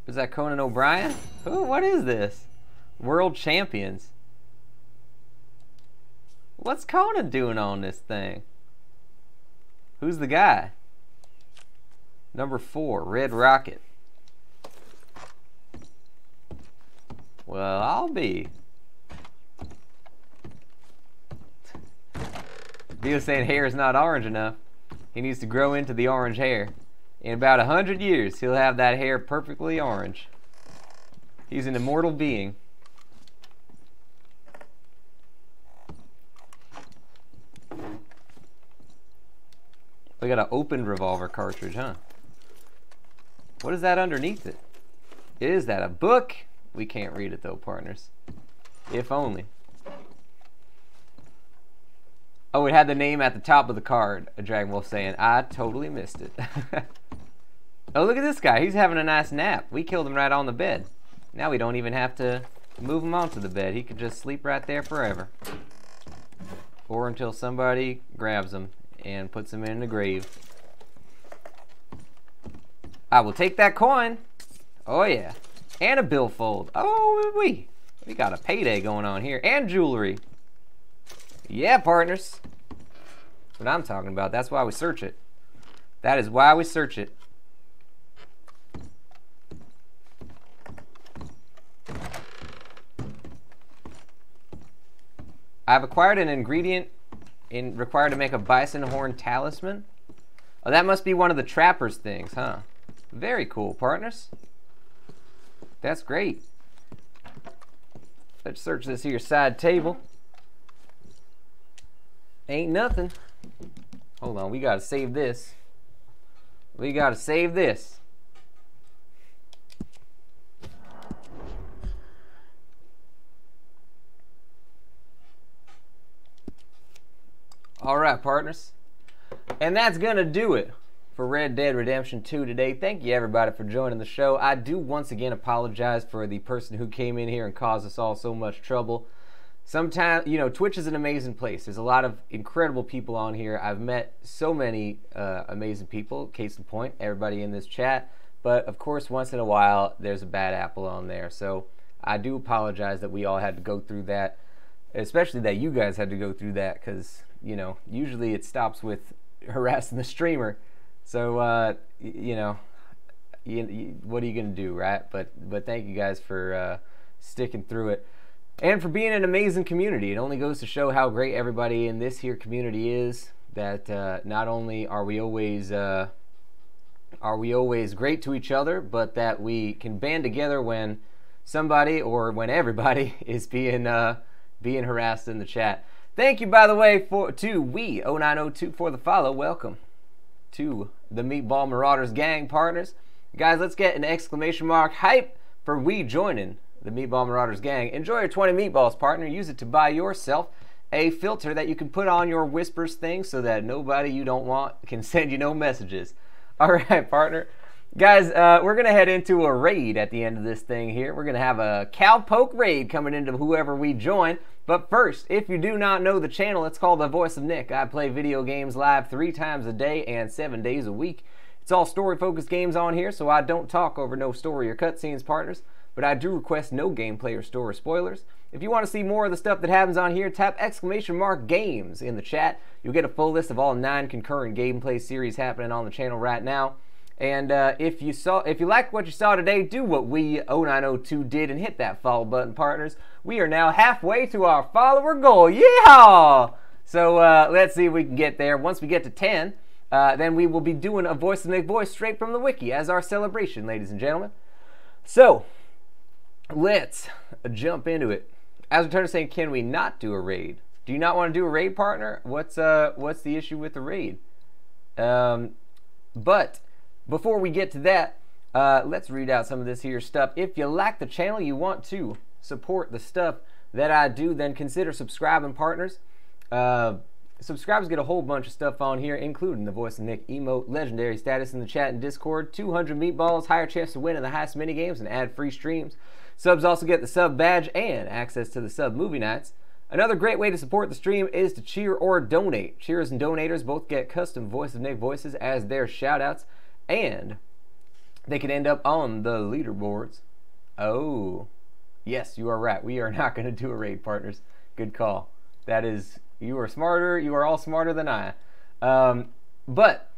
Is that Conan O'Brien? Who? What is this? World Champions. What's Conan doing on this thing? Who's the guy? Number 4, Red Rocket. Well, I'll be. Vito's saying hair is not orange enough. He needs to grow into the orange hair. In about 100 years, he'll have that hair perfectly orange. He's an immortal being. We got an opened revolver cartridge, huh? What is that underneath it? Is that a book? We can't read it though, partners. If only. Oh, it had the name at the top of the card. A Dragon Wolf saying, I totally missed it. Oh, look at this guy. He's having a nice nap. We killed him right on the bed. Now we don't even have to move him onto the bed. He could just sleep right there forever. Or until somebody grabs him and puts him in the grave. I will take that coin. Oh yeah. And a billfold. Oh, we got a payday going on here. And jewelry. Yeah, partners. That's what I'm talking about. That's why we search it. That is why we search it. I've acquired an ingredient required to make a bison horn talisman. Oh, that must be one of the trapper's things, huh? Very cool, partners. That's great. Let's search this here side table. Ain't nothing. Hold on, we gotta save this. We gotta save this. Alright, partners. And that's gonna do it for Red Dead Redemption 2 today. Thank you everybody for joining the show. I do once again apologize for the person who came in here and caused us all so much trouble. Sometimes, you know, Twitch is an amazing place. There's a lot of incredible people on here. I've met so many amazing people, case in point, everybody in this chat. But of course, once in a while, there's a bad apple on there. So I do apologize that we all had to go through that. especially that you guys had to go through that, because, you know, usually it stops with harassing the streamer. So, you know, what are you going to do, right? But thank you guys for sticking through it. And for being an amazing community. It only goes to show how great everybody in this here community is, that not only are we always great to each other, but that we can band together when somebody, or when everybody, is being harassed in the chat. Thank you, by the way, to We0902 for the follow. Welcome to the Meatball Marauders gang, partners. Guys, let's get an exclamation mark hype for we joining the Meatball Marauders gang. Enjoy your 20 meatballs, partner. Use it to buy yourself a filter that you can put on your whispers thing so that nobody you don't want can send you no messages. All right, partner. Guys, we're going to head into a raid at the end of this thing here. We're going to have a cowpoke raid coming into whoever we join. But first, if you do not know the channel, it's called The Voice of Nick. I play video games live 3 times a day and 7 days a week. It's all story-focused games on here, so I don't talk over no story or cutscenes, partners. But I do request no gameplay or story spoilers. If you want to see more of the stuff that happens on here, tap exclamation mark games in the chat. You'll get a full list of all 9 concurrent gameplay series happening on the channel right now. And if you like what you saw today, do what we O902 did and hit that follow button, partners. We are now halfway to our follower goal. Yeehaw! So let's see if we can get there. Once we get to 10, then we will be doing a Voice of Nick voice straight from the wiki as our celebration, ladies and gentlemen. So let's jump into it. As we turn to saying, can we not do a raid? Do you not want to do a raid, partner? What's the issue with the raid? But before we get to that, let's read out some of this here stuff. If you like the channel, you want to support the stuff that I do, then consider subscribing, partners. Subscribers get a whole bunch of stuff on here, including the Voice of Nick emote, legendary status in the chat and Discord, 200 meatballs, higher chance to win in the highest minigames, and ad-free streams. Subs also get the sub badge and access to the sub movie nights. Another great way to support the stream is to cheer or donate. Cheers and donators both get custom Voice of Nick voices as their shoutouts, and they can end up on the leaderboards. Oh, yes, you are right. We are not going to do a raid, partners. Good call. That is, you are smarter. You are all smarter than I. But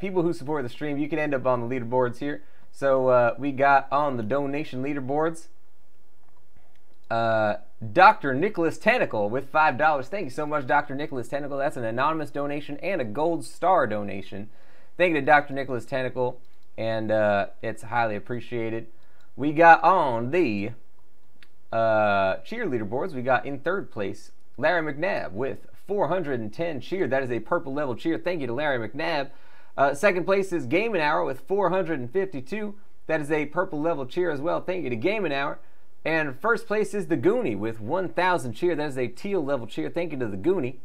people who support the stream, you can end up on the leaderboards here. So we got on the donation leaderboards Dr. Nicholas Tentacle with $5. Thank you so much, Dr. Nicholas Tentacle. That's an anonymous donation and a gold star donation. Thank you to Dr. Nicholas Tentacle, and it's highly appreciated. We got on the cheer leaderboards. We got in 3rd place Larry McNabb with 410 cheer. That is a purple level cheer. Thank you to Larry McNabb. 2nd place is Game & Hour with 452. That is a purple level cheer as well. Thank you to Game & Hour. And 1st place is the Goonie with 1,000 cheer. That is a teal level cheer. Thank you to the Goonie.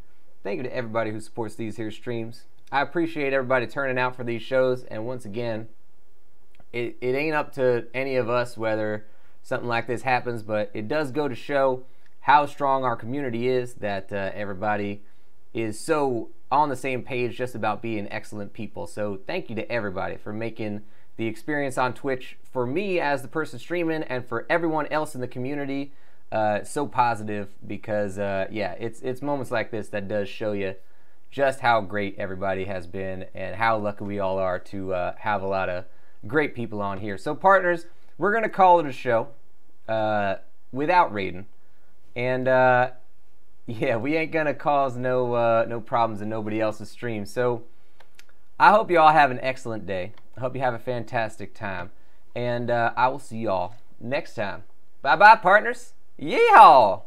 Thank you to everybody who supports these here streams. I appreciate everybody turning out for these shows. And once again, it ain't up to any of us whether something like this happens, but it does go to show how strong our community is, that everybody is so on the same page just about being excellent people. So thank you to everybody for making the experience on Twitch, for me as the person streaming, and for everyone else in the community, so positive, because yeah, it's moments like this that does show you just how great everybody has been and how lucky we all are to have a lot of great people on here. So partners, we're gonna call it a show without raiding, and yeah, we ain't gonna cause no problems in nobody else's stream. So I hope you all have an excellent day. I hope you have a fantastic time, and I will see y'all next time. Bye bye, partners. Yeehaw!